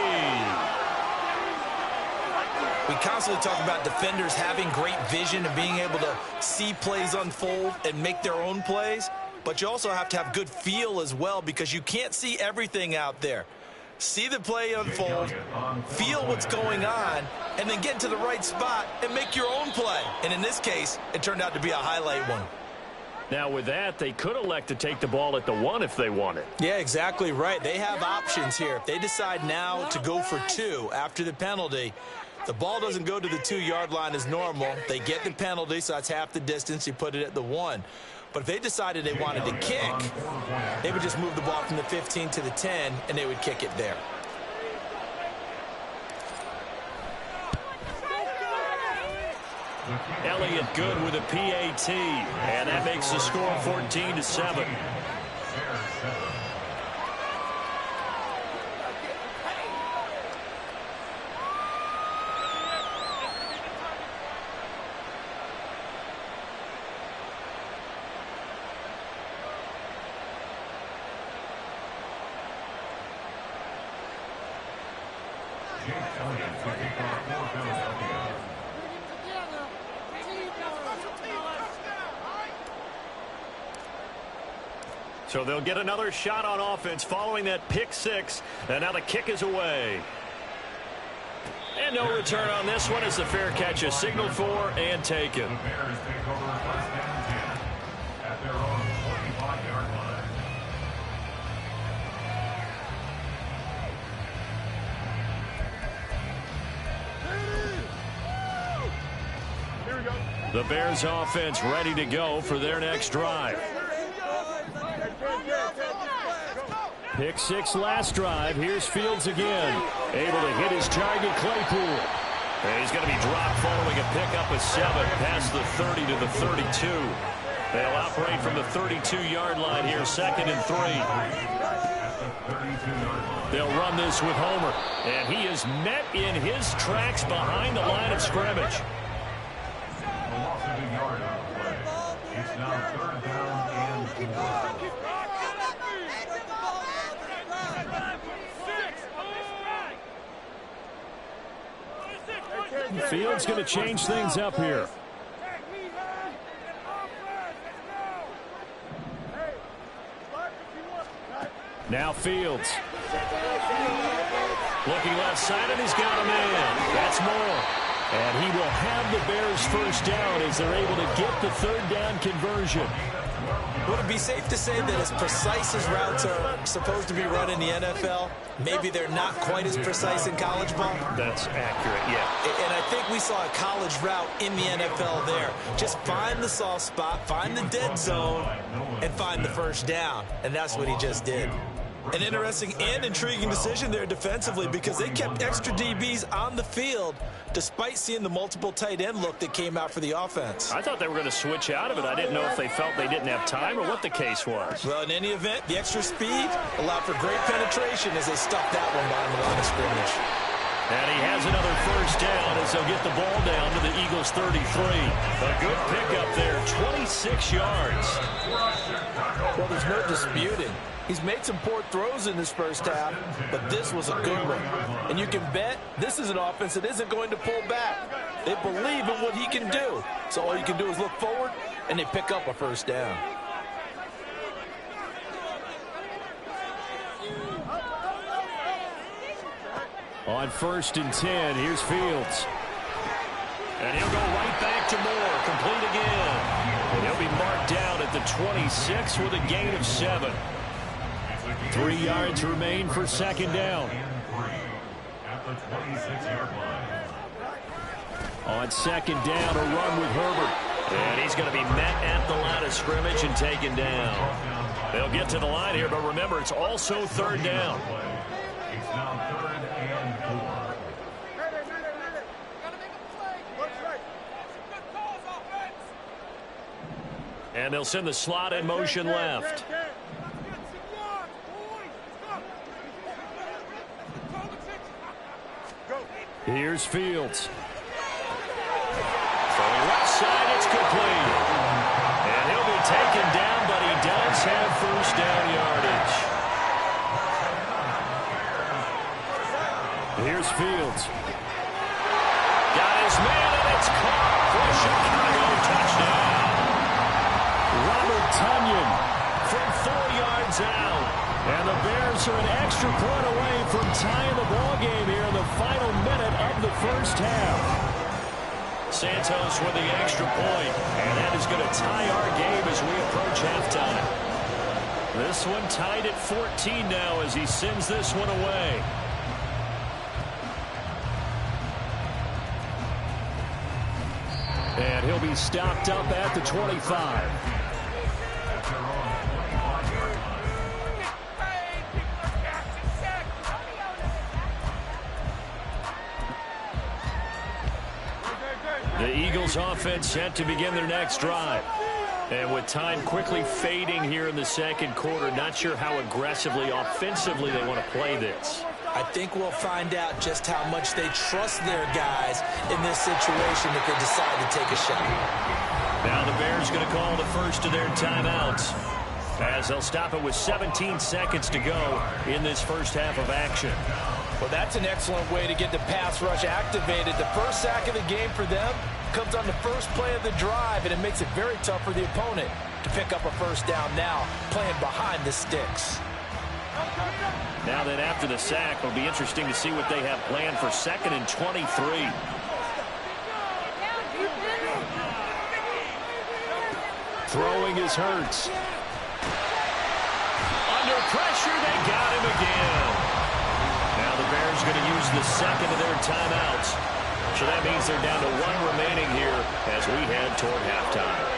We constantly talk about defenders having great vision and being able to see plays unfold and make their own plays, but you also have to have good feel as well because you can't see everything out there. See the play unfold, feel what's going on, and then get into the right spot and make your own play. And in this case, it turned out to be a highlight one. Now with that, they could elect to take the ball at the 1 if they wanted. Yeah, exactly right. They have options here. If they decide now to go for 2 after the penalty, the ball doesn't go to the 2-yard line as normal. They get the penalty, so that's half the distance. You put it at the 1. But if they decided they wanted to kick, they would just move the ball from the 15 to the 10, and they would kick it there. Elliott good with a PAT, and that makes the score 14-7. So they'll get another shot on offense following that pick six. And now the kick is away. And no return on this one as the fair catch is signaled for and taken. The Bears take over first down 10 at their own 45-yard line. Here we go. The Bears offense ready to go for their next drive. Pick six last drive. Here's Fields again. Able to hit his target, Claypool. And he's going to be dropped following a pickup of 7 past the 30 to the 32. They'll operate from the 32-yard line here, 2nd and 3. They'll run this with Homer. And he is met in his tracks behind the line of scrimmage. A loss of a yard on the play. It's now 3rd down and 4. Fields going to change things up here. Now Fields. Looking left side, and he's got a man. That's Moore. And he will have the Bears first down as they're able to get the 3rd down conversion. Would it be safe to say that as precise as routes are supposed to be run in the NFL, maybe they're not quite as precise in college ball? That's accurate, yeah. And I think we saw a college route in the NFL there. Just find the soft spot, find the dead zone, and find the first down. And that's what he just did. An interesting and intriguing decision there defensively because they kept extra DBs on the field despite seeing the multiple tight end look that came out for the offense. I thought they were going to switch out of it. I didn't know if they felt they didn't have time or what the case was. Well, in any event, the extra speed allowed for great penetration as they stuffed that one behind the line of scrimmage. And he has another first down as they'll get the ball down to the Eagles' 33. A good pickup there, 26 yards. Well, there's no disputing. He's made some poor throws in this first half, but this was a good one. And you can bet this is an offense that isn't going to pull back. They believe in what he can do. So all you can do is look forward, and they pick up a first down. On 1st and 10, here's Fields. And he'll go right back to Moore, complete again. And he'll be marked down at the 26 with a gain of 7. 3 yards remain for 2nd down. At the 26-yard line. On 2nd down, a run with Herbert. And he's going to be met at the line of scrimmage and taken down. They'll get to the line here, but remember, it's also 3rd down. It's now 3rd and 4. And they'll send the slot in motion left. Here's Fields. Throwing left side, it's complete. And he'll be taken down, but he does have first down yardage. Here's Fields. Got his man, and it's caught for a Chicago touchdown. Robert Tonyan From 4 yards out. And the Bears are an extra point away from tying the ball game here in the final minute of the first half. Santos with the extra point, and that is going to tie our game as we approach halftime. This one tied at 14 now as he sends this one away. And he'll be stopped up at the 25. The Eagles offense set to begin their next drive. And with time quickly fading here in the 2nd quarter, not sure how aggressively, offensively they want to play this. I think we'll find out just how much they trust their guys in this situation if they decide to take a shot. Now the Bears going to call the first of their timeouts. as they'll stop it with 17 seconds to go in this first half of action. Well, that's an excellent way to get the pass rush activated. The first sack of the game for them comes on the first play of the drive, and it makes it very tough for the opponent to pick up a first down now, playing behind the sticks. Now then, after the sack, it'll be interesting to see what they have planned for 2nd and 23. Throwing is Hurts. Under pressure, they got him again. Now the Bears going to use the second of their timeouts. So that means they're down to 1 remaining here as we head toward halftime.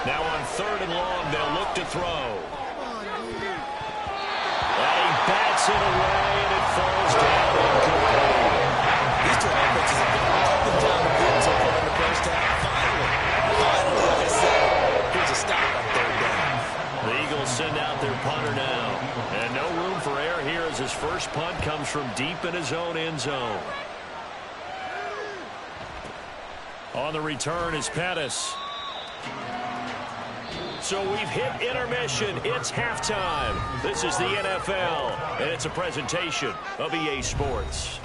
Now on 3rd and long, they'll look to throw. And he bats it away, and it falls down incomplete. These two offenses have gone up and down the field so far in the first half. Finally, like I said, here's a stop on 3rd down. The Eagles send out their punter now. And no room for error here as his first punt comes from deep in his own end zone. On the return is Pettis. So we've hit intermission. It's halftime. This is the NFL, and it's a presentation of EA Sports.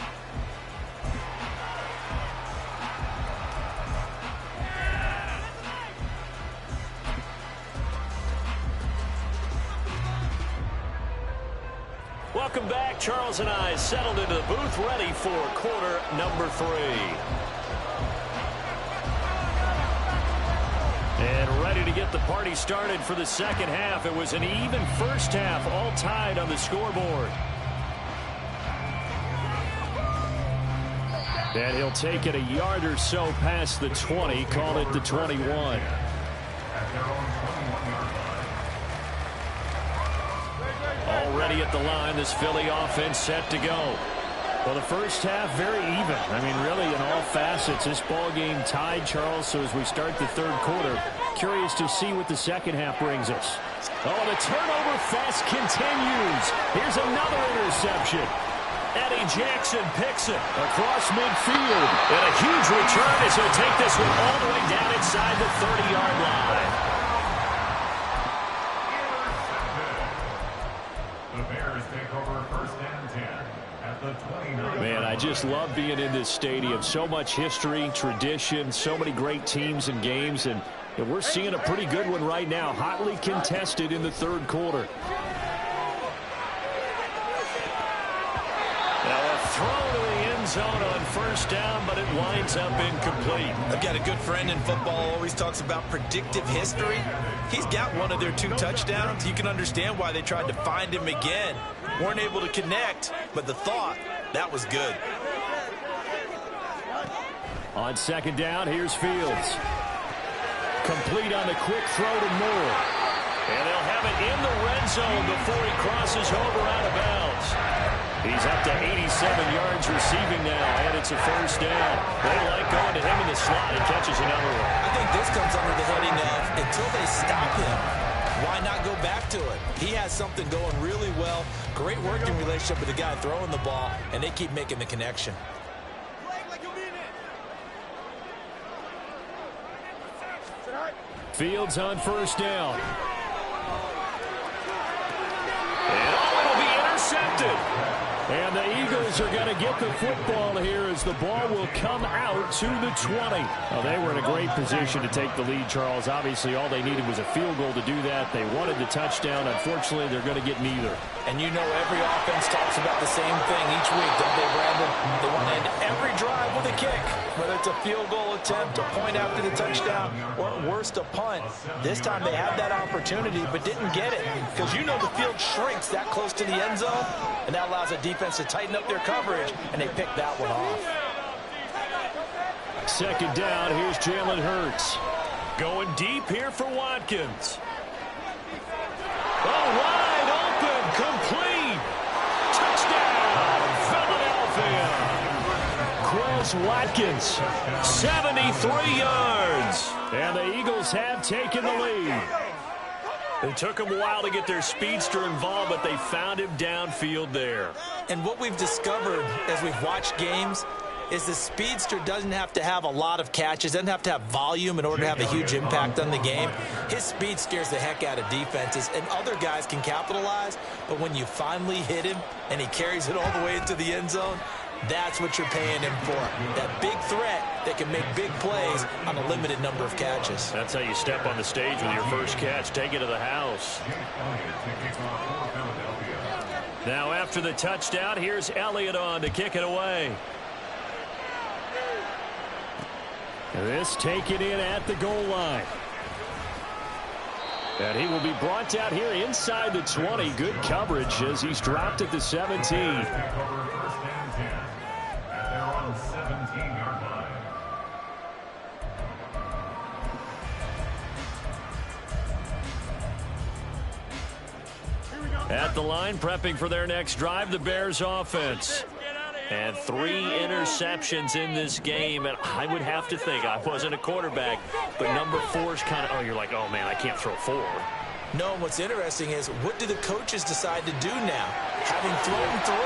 Welcome back. Charles and I settled into the booth, ready for quarter number 3. And ready to get the party started for the second half. It was an even first half, all tied on the scoreboard. And he'll take it a yard or so past the 20, call it the 21. Already at the line, this Philly offense set to go. Well, the first half, very even. I mean, really, in all facets, this ball game tied, Charles. So as we start the 3rd quarter, curious to see what the second half brings us. Oh, the turnover fest continues. Here's another interception. Eddie Jackson picks it across midfield. And a huge return as he'll take this one all the way down inside the 30-yard line. The Bears take over 1st and 10. Man, I just love being in this stadium. So much history, tradition, so many great teams and games, and we're seeing a pretty good one right now, hotly contested in the 3rd quarter. Now a throw to the end zone on 1st down, but it winds up incomplete. I've got a good friend in football, always talks about predictive history. He's got one of their 2 touchdowns. You can understand why they tried to find him again. Weren't able to connect, but the thought, that was good. On 2nd down, here's Fields. Complete on the quick throw to Moore. And they'll have it in the red zone before he crosses over out of bounds. He's up to 87 yards receiving now, and it's a 1st down. They like going to him in the slot. He catches another one. I think this comes under the heading of until they stop him, why not go back to it? He has something going really well. Great working relationship with the guy throwing the ball, and they keep making the connection. Fields on 1st down. And it'll be intercepted. And the Eagles are going to get the football here as the ball will come out to the 20. Well, they were in a great position to take the lead, Charles. Obviously, all they needed was a field goal to do that. They wanted the touchdown. Unfortunately, they're going to get neither. And you know every offense talks about the same thing each week, don't they, Brandon? They want to end every drive with a kick, whether it's a field goal attempt, a point after the touchdown, or at worst, a punt. This time they had that opportunity but didn't get it because you know the field shrinks that close to the end zone, and that allows a defense to tighten up their coverage, and they picked that one off. 2nd down, here's Jalen Hurts. Going deep here for Watkins. Oh, wide open, complete. Touchdown, Philadelphia. Chris Watkins, 73 yards. And the Eagles have taken the lead. It took them a while to get their speedster involved, but they found him downfield there. And what we've discovered as we've watched games is the speedster doesn't have to have a lot of catches, doesn't have to have volume in order to have a huge impact on the game. His speed scares the heck out of defenses, and other guys can capitalize, but when you finally hit him and he carries it all the way into the end zone, that's what you're paying him for. That big threat that can make big plays on a limited number of catches. That's how you step on the stage with your first catch. Take it to the house. Now after the touchdown, here's Elliott on to kick it away. This taken in at the goal line. And he will be brought down here inside the 20. Good coverage as he's dropped at the 17. At the line, prepping for their next drive, the Bears offense. And 3 interceptions in this game, and I would have to think, I wasn't a quarterback, but number 4 is kind of, you're like, oh man, I can't throw 4. No, and what's interesting is, what do the coaches decide to do now? Having thrown 3,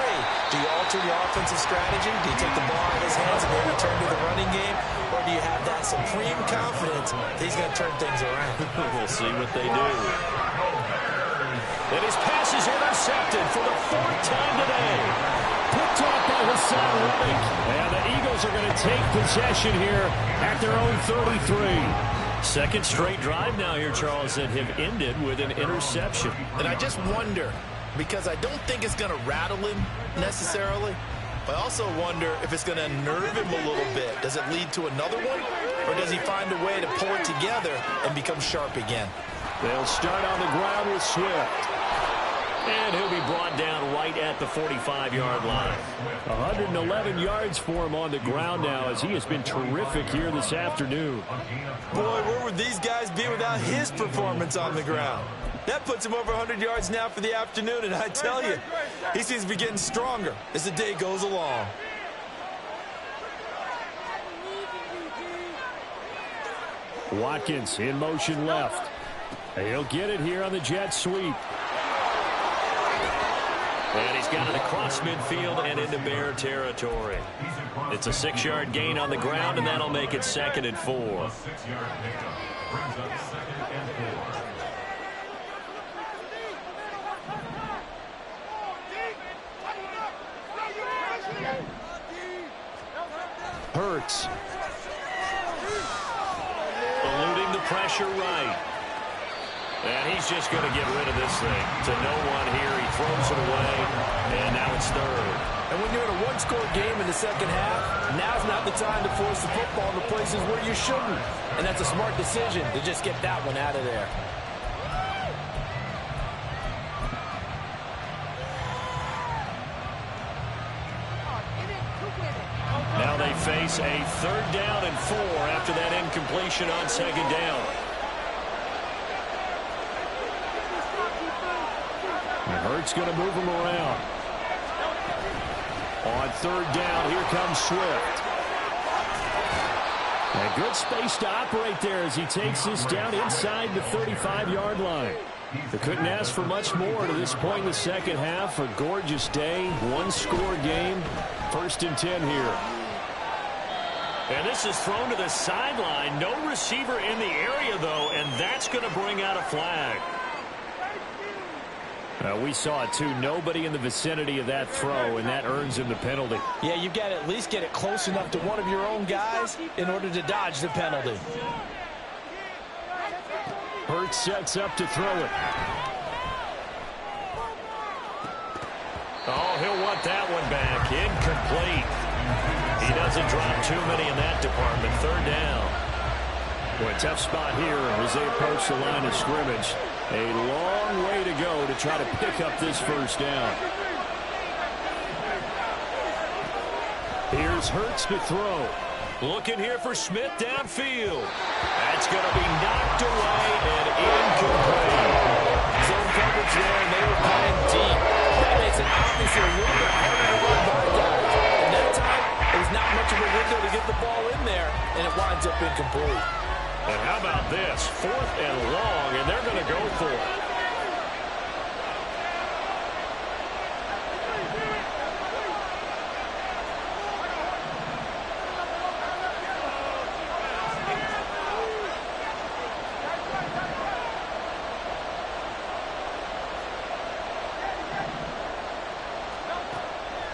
do you alter your offensive strategy? Do you take the ball out of his hands and maybe turn to the running game? Or do you have that supreme confidence that he's going to turn things around? We'll see what they do. And his pass is intercepted for the 4th time today. Picked off by Hassan Reddick. And the Eagles are going to take possession here at their own 33. Second straight drive now here, Charles, that have ended with an interception. And I just wonder, because I don't think it's going to rattle him necessarily, but I also wonder if it's going to unnerve him a little bit. Does it lead to another one? Or does he find a way to pull it together and become sharp again? They'll start on the ground with Swift. And he'll be brought down right at the 45-yard line. 111 yards for him on the ground now as he has been terrific here this afternoon. Boy, where would these guys be without his performance on the ground? That puts him over 100 yards now for the afternoon, and I tell you, he seems to be getting stronger as the day goes along. Watkins in motion left. He'll get it here on the jet sweep. And he's got it across midfield and into Bear territory. It's a 6-yard gain on the ground, and that'll make it 2nd and 4. Hurts. Eluding the pressure right. And he's just going to get rid of this thing to no one here. He throws it away, and now it's 3rd. And when you're in a one-score game in the second half, now's not the time to force the football in the places where you shouldn't. And that's a smart decision to just get that one out of there. Now they face a 3rd down and 4 after that incompletion on 2nd down. Hurts going to move him around. On 3rd down, here comes Swift. And good space to operate there as he takes this down inside the 35-yard line. They couldn't ask for much more to this point in the second half. A gorgeous day, one-score game. 1st and 10 here. And this is thrown to the sideline. No receiver in the area, though, and that's going to bring out a flag. We saw it, too. Nobody in the vicinity of that throw, and that earns him the penalty. Yeah, you've got to at least get it close enough to one of your own guys in order to dodge the penalty. Hurts sets up to throw it. Oh, he'll want that one back. Incomplete. He doesn't drop too many in that department. 3rd down. Boy, tough spot here as they approach the line of scrimmage. A long way to go to try to pick up this 1st down. Here's Hurts to throw. Looking here for Smith downfield. That's going to be knocked away and incomplete. Zone coverage there, and they were playing deep. That makes it obviously a little bit harder to run by guys. And that time, there's not much of a window to get the ball in there, and it winds up incomplete. And how about this? 4th and long, and they're going to go for it.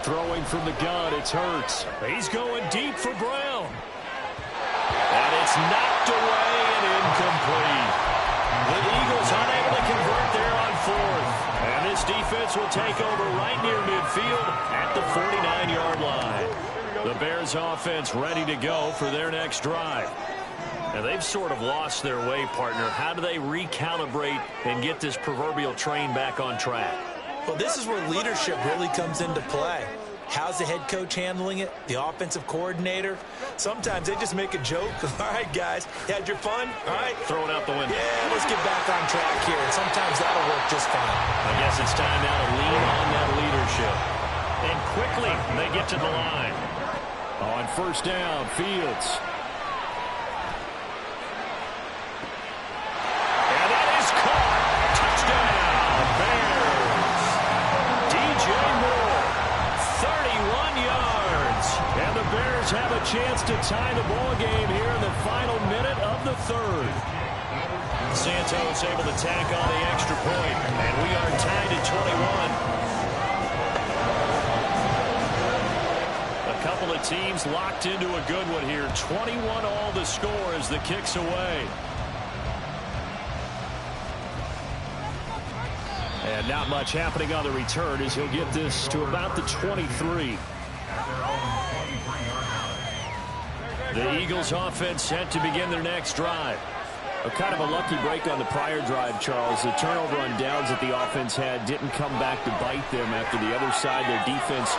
Throwing from the gun, it's Hurts. He's going deep for Brown. And it's knocked away and incomplete. The Eagles unable to convert there on fourth. And this defense will take over right near midfield at the 49-yard line. The Bears offense ready to go for their next drive. Now, they've sort of lost their way, partner. How do they recalibrate and get this proverbial train back on track? Well, this is where leadership really comes into play. How's the head coach handling it? The offensive coordinator? Sometimes they just make a joke. All right, guys, you had your fun? All right. Throw it out the window. Yeah, let's get back on track here. And sometimes that'll work just fine. I guess it's time now to lean on that leadership. And quickly, they get to the line. On first down, Fields. And that is caught. Touchdown, Bears. DJ Moore, 31 yards. And the Bears have a chance to tie the ball game here in the final minute of the third. Santos able to tack on the extra point, and we are tied at 21. A couple of teams locked into a good one here. 21 all the score as the kick's away. And not much happening on the return as he'll get this to about the 23. The Eagles offense set to begin their next drive. A kind of a lucky break on the prior drive, Charles. The turnover on downs that the offense had didn't come back to bite them after the other side. Their defense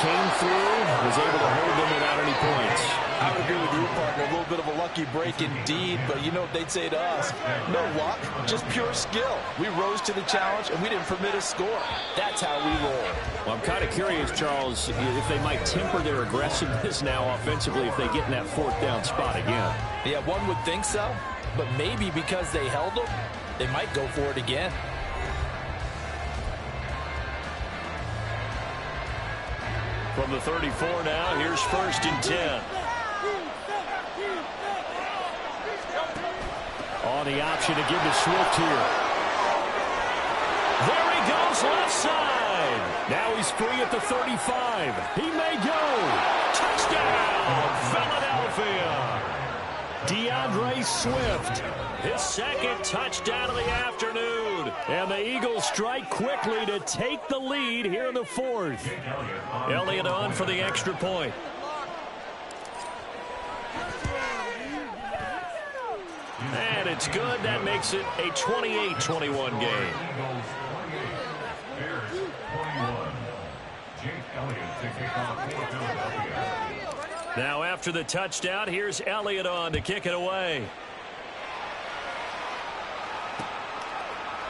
came through, was able to hold them without any points. I would agree with you, partner. A little bit of a lucky break indeed, but you know what they'd say to us? No luck, just pure skill. We rose to the challenge, and we didn't permit a score. That's how we roll. Well, I'm kind of curious, Charles, if they might temper their aggressiveness now offensively if they get in that fourth down spot again. Yeah, one would think so, but maybe because they held them, they might go for it again. From the 34 now, here's first and 10. On the option to give to Swift here. There he goes left side. Now he's free at the 35. He may go. Touchdown, Philadelphia. DeAndre Swift. His second touchdown of the afternoon. And the Eagles strike quickly to take the lead here in the fourth. Elliott on for the extra point. And it's good. That makes it a 28-21 game. Now after the touchdown, here's Elliott on to kick it away.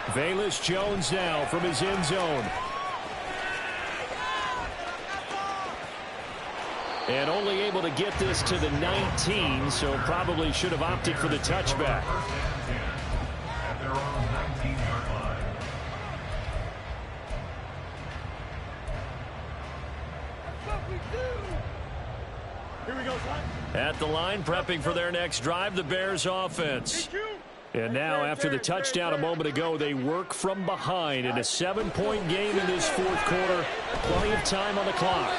Velus Jones now from his end zone. And only able to get this to the 19, so probably should have opted for the touchback. At their own 19-yard line. Here we go, son. At the line, prepping for their next drive, the Bears offense. And now, after the touchdown a moment ago, they work from behind in a 7-point game in this fourth quarter. Plenty of time on the clock.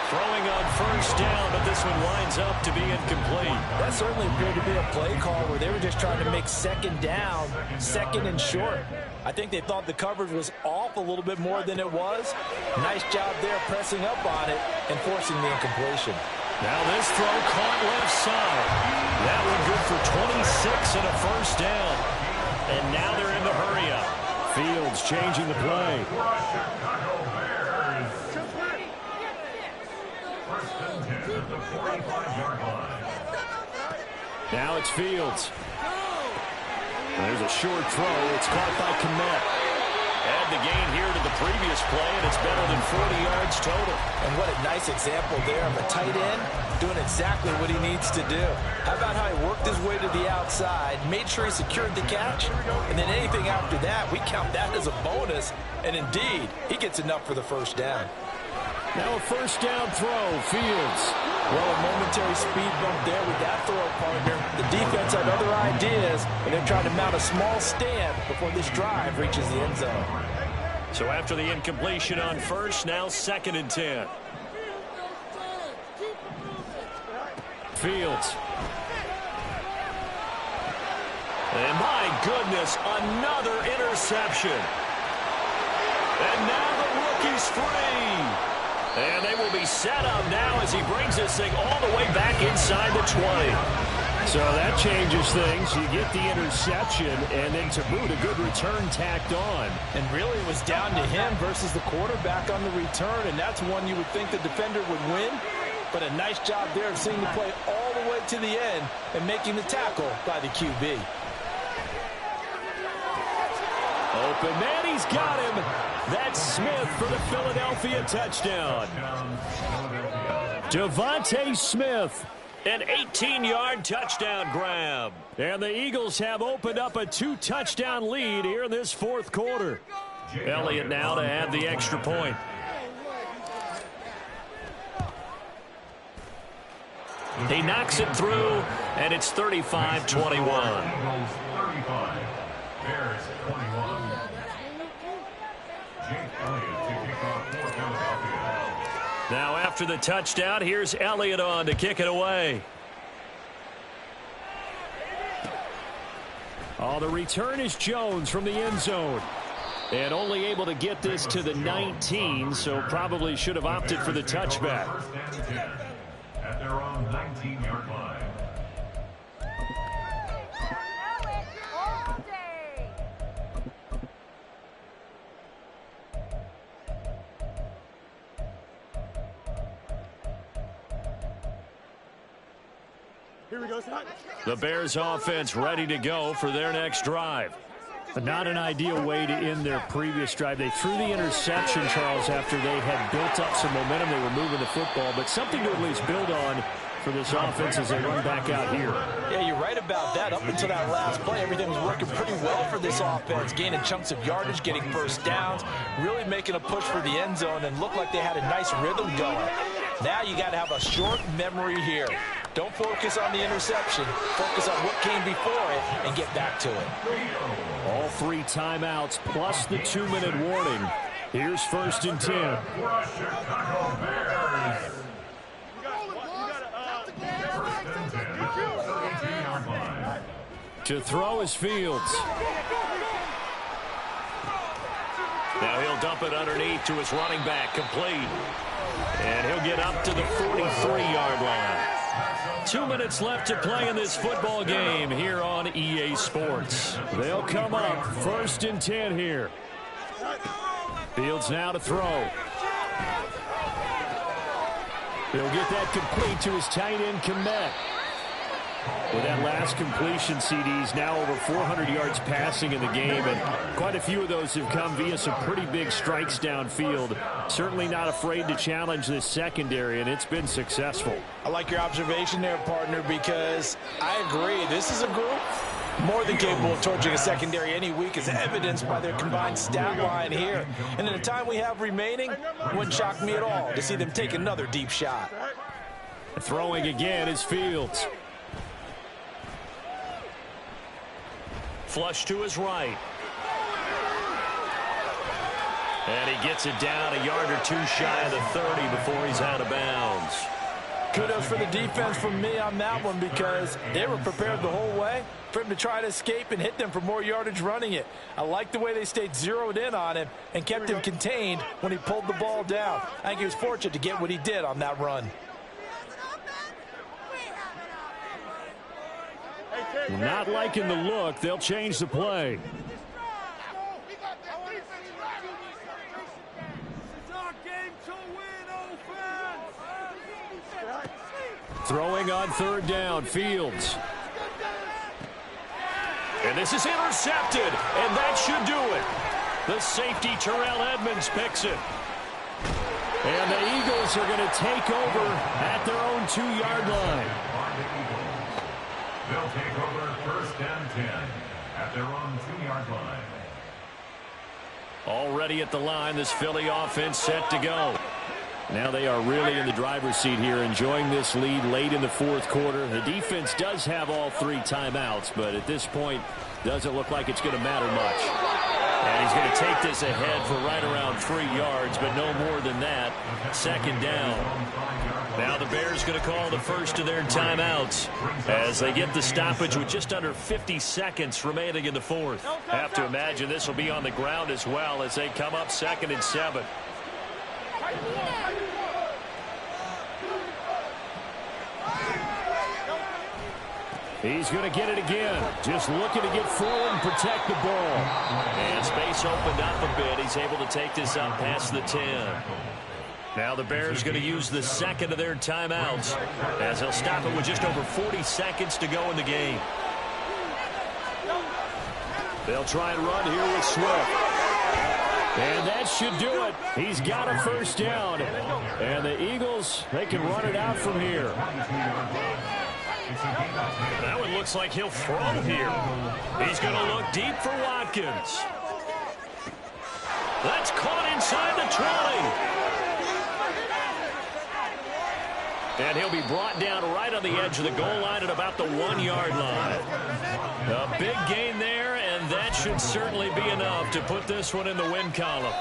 Throwing on first down, but this one winds up to be incomplete. That certainly appeared to be a play call where they were just trying to make second down, second and short. I think they thought the coverage was off a little bit more than it was. Nice job there pressing up on it and forcing the incompletion. Now this throw caught left side. That one good for 26 and a first down. And now they're in the hurry up. Fields changing the play. Now it's Fields. There's a short throw. It's caught by Kmet. Add the gain here to the previous play, and it's better than 40 yards total. And what a nice example there of a tight end doing exactly what he needs to do. How about how he worked his way to the outside, made sure he secured the catch, and then anything after that, we count that as a bonus. And indeed, he gets enough for the first down. Now a first down throw, Fields. Well, a momentary speed bump there with that throw, partner. The defense had other ideas, and they're trying to mount a small stand before this drive reaches the end zone. So after the incompletion on first, now 2nd and 10. Fields. And my goodness, another interception. And now the rookie's free. And they will be set up now as he brings this thing all the way back inside the 20. So that changes things. You get the interception, and then to boot, a good return tacked on. And really it was down to him versus the quarterback on the return, and that's one you would think the defender would win. But a nice job there of seeing the play all the way to the end and making the tackle by the QB. Open man, he's got him. That's Smith for the Philadelphia touchdown. Devontae Smith. An 18-yard touchdown grab. And the Eagles have opened up a 2-touchdown lead here in this 4th quarter. Elliott now to add the extra point. He knocks it through, and it's 35-21. 35. Bears 21. Jake Elliott to kick off for Philadelphia. Now after the touchdown, here's Elliott on to kick it away. Oh, the return is Jones from the end zone. And only able to get this to the 19, so probably should have opted for the touchback. First and 10 at their own 19-yard line. Here we go, son. The Bears offense ready to go for their next drive. But not an ideal way to end their previous drive. They threw the interception, Charles, after they had built up some momentum. They were moving the football, but something to at least build on for this offense as they run back out here. Yeah, you're right about that. Up until that last play, everything was working pretty well for this offense, gaining chunks of yardage, getting first downs, really making a push for the end zone, and looked like they had a nice rhythm going. Now you got to have a short memory here. Don't focus on the interception. Focus on what came before it and get back to it. All 3 timeouts plus the 2-minute warning. Here's 1st and 10. To throw is Fields. Now he'll dump it underneath to his running back, complete. And he'll get up to the 43-yard line. 2 minutes left to play in this football game here on EA Sports. They'll come up 1st and 10 here. Fields now to throw. He'll get that complete to his tight end, Kmet. With that last completion, CD's now over 400 yards passing in the game, and quite a few of those have come via some pretty big strikes downfield. Certainly not afraid to challenge this secondary, and it's been successful. I like your observation there, partner, because I agree. This is a group more than capable of torching a secondary any week, as evidenced by their combined stat line here. And in the time we have remaining, it wouldn't shock me at all to see them take another deep shot. Throwing again is Fields. Flush to his right. And he gets it down a yard or two shy of the 30 before he's out of bounds. Kudos for the defense from me on that one, because they were prepared the whole way for him to try to escape and hit them for more yardage running it. I like the way they stayed zeroed in on him and kept him contained when he pulled the ball down. I think he was fortunate to get what he did on that run. Not liking the look. They'll change the play. Throwing on 3rd down, Fields. And this is intercepted, and that should do it. The safety, Terrell Edmonds, picks it. And the Eagles are going to take over at their own 2-yard line. They'll take over 1st and 10 at their own 2-yard line. Already at the line, this Philly offense set to go. Now they are really in the driver's seat here, enjoying this lead late in the fourth quarter. The defense does have all 3 timeouts, but at this point, doesn't look like it's going to matter much. And he's going to take this ahead for right around 3 yards, but no more than that. Second down. Now the Bears going to call the first of their timeouts as they get the stoppage with just under 50 seconds remaining in the fourth. Have to imagine this will be on the ground as well as they come up 2nd and 7. He's going to get it again. Just looking to get forward and protect the ball. And space opened up a bit. He's able to take this up past the 10. Now the Bears going to use the second of their timeouts as they'll stop it with just over 40 seconds to go in the game. They'll try and run here with Swift. And that should do it. He's got a first down. And the Eagles, they can run it out from here. That one looks like he'll throw here. He's going to look deep for Watkins. That's caught inside the 20. And he'll be brought down right on the edge of the goal line at about the 1-yard line. A big gain there, and that should certainly be enough to put this one in the win column.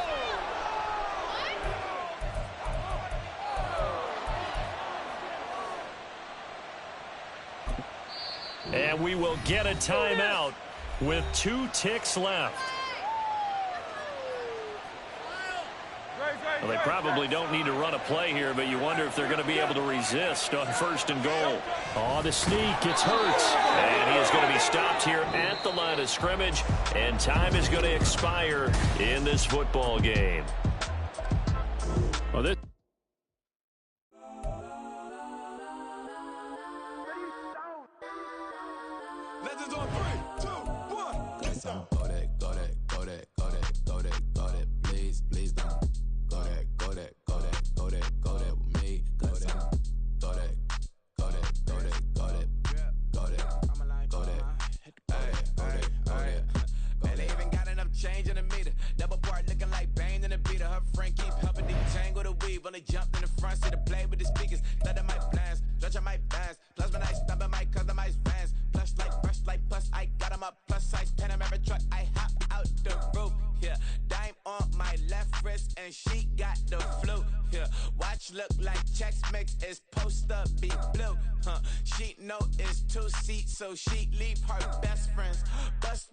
And we will get a timeout with 2 ticks left. Well, they probably don't need to run a play here, but you wonder if they're going to be able to resist on 1st and goal. Oh, the sneak. It's Hurts. And he is going to be stopped here at the line of scrimmage, and time is going to expire in this football game. Well, this Legends on 3, 2, 1. Let's go. Go that, go that, go that, go that, go that, go that. Please, please don't. Go that, go that, go that, go that, go that with me. Go that, go that, go that, go that, go that, go that, go that. Man, they even got enough change in the meter. Double part looking like Bane in the beater. Her friend keep helping me tangle the weave. Only jumped in the front seat to play with the speakers. Let them might blast, stretch my bands. Plus when I stop at my customized vans. Plus like brush like plus I got them up plus size Panamera truck. I hop out the roof. Yeah, dime on my left wrist and she got the flu. Yeah, watch look like checks mix is post up be blue. She know it's 2 seats so she leave her best friends. Bust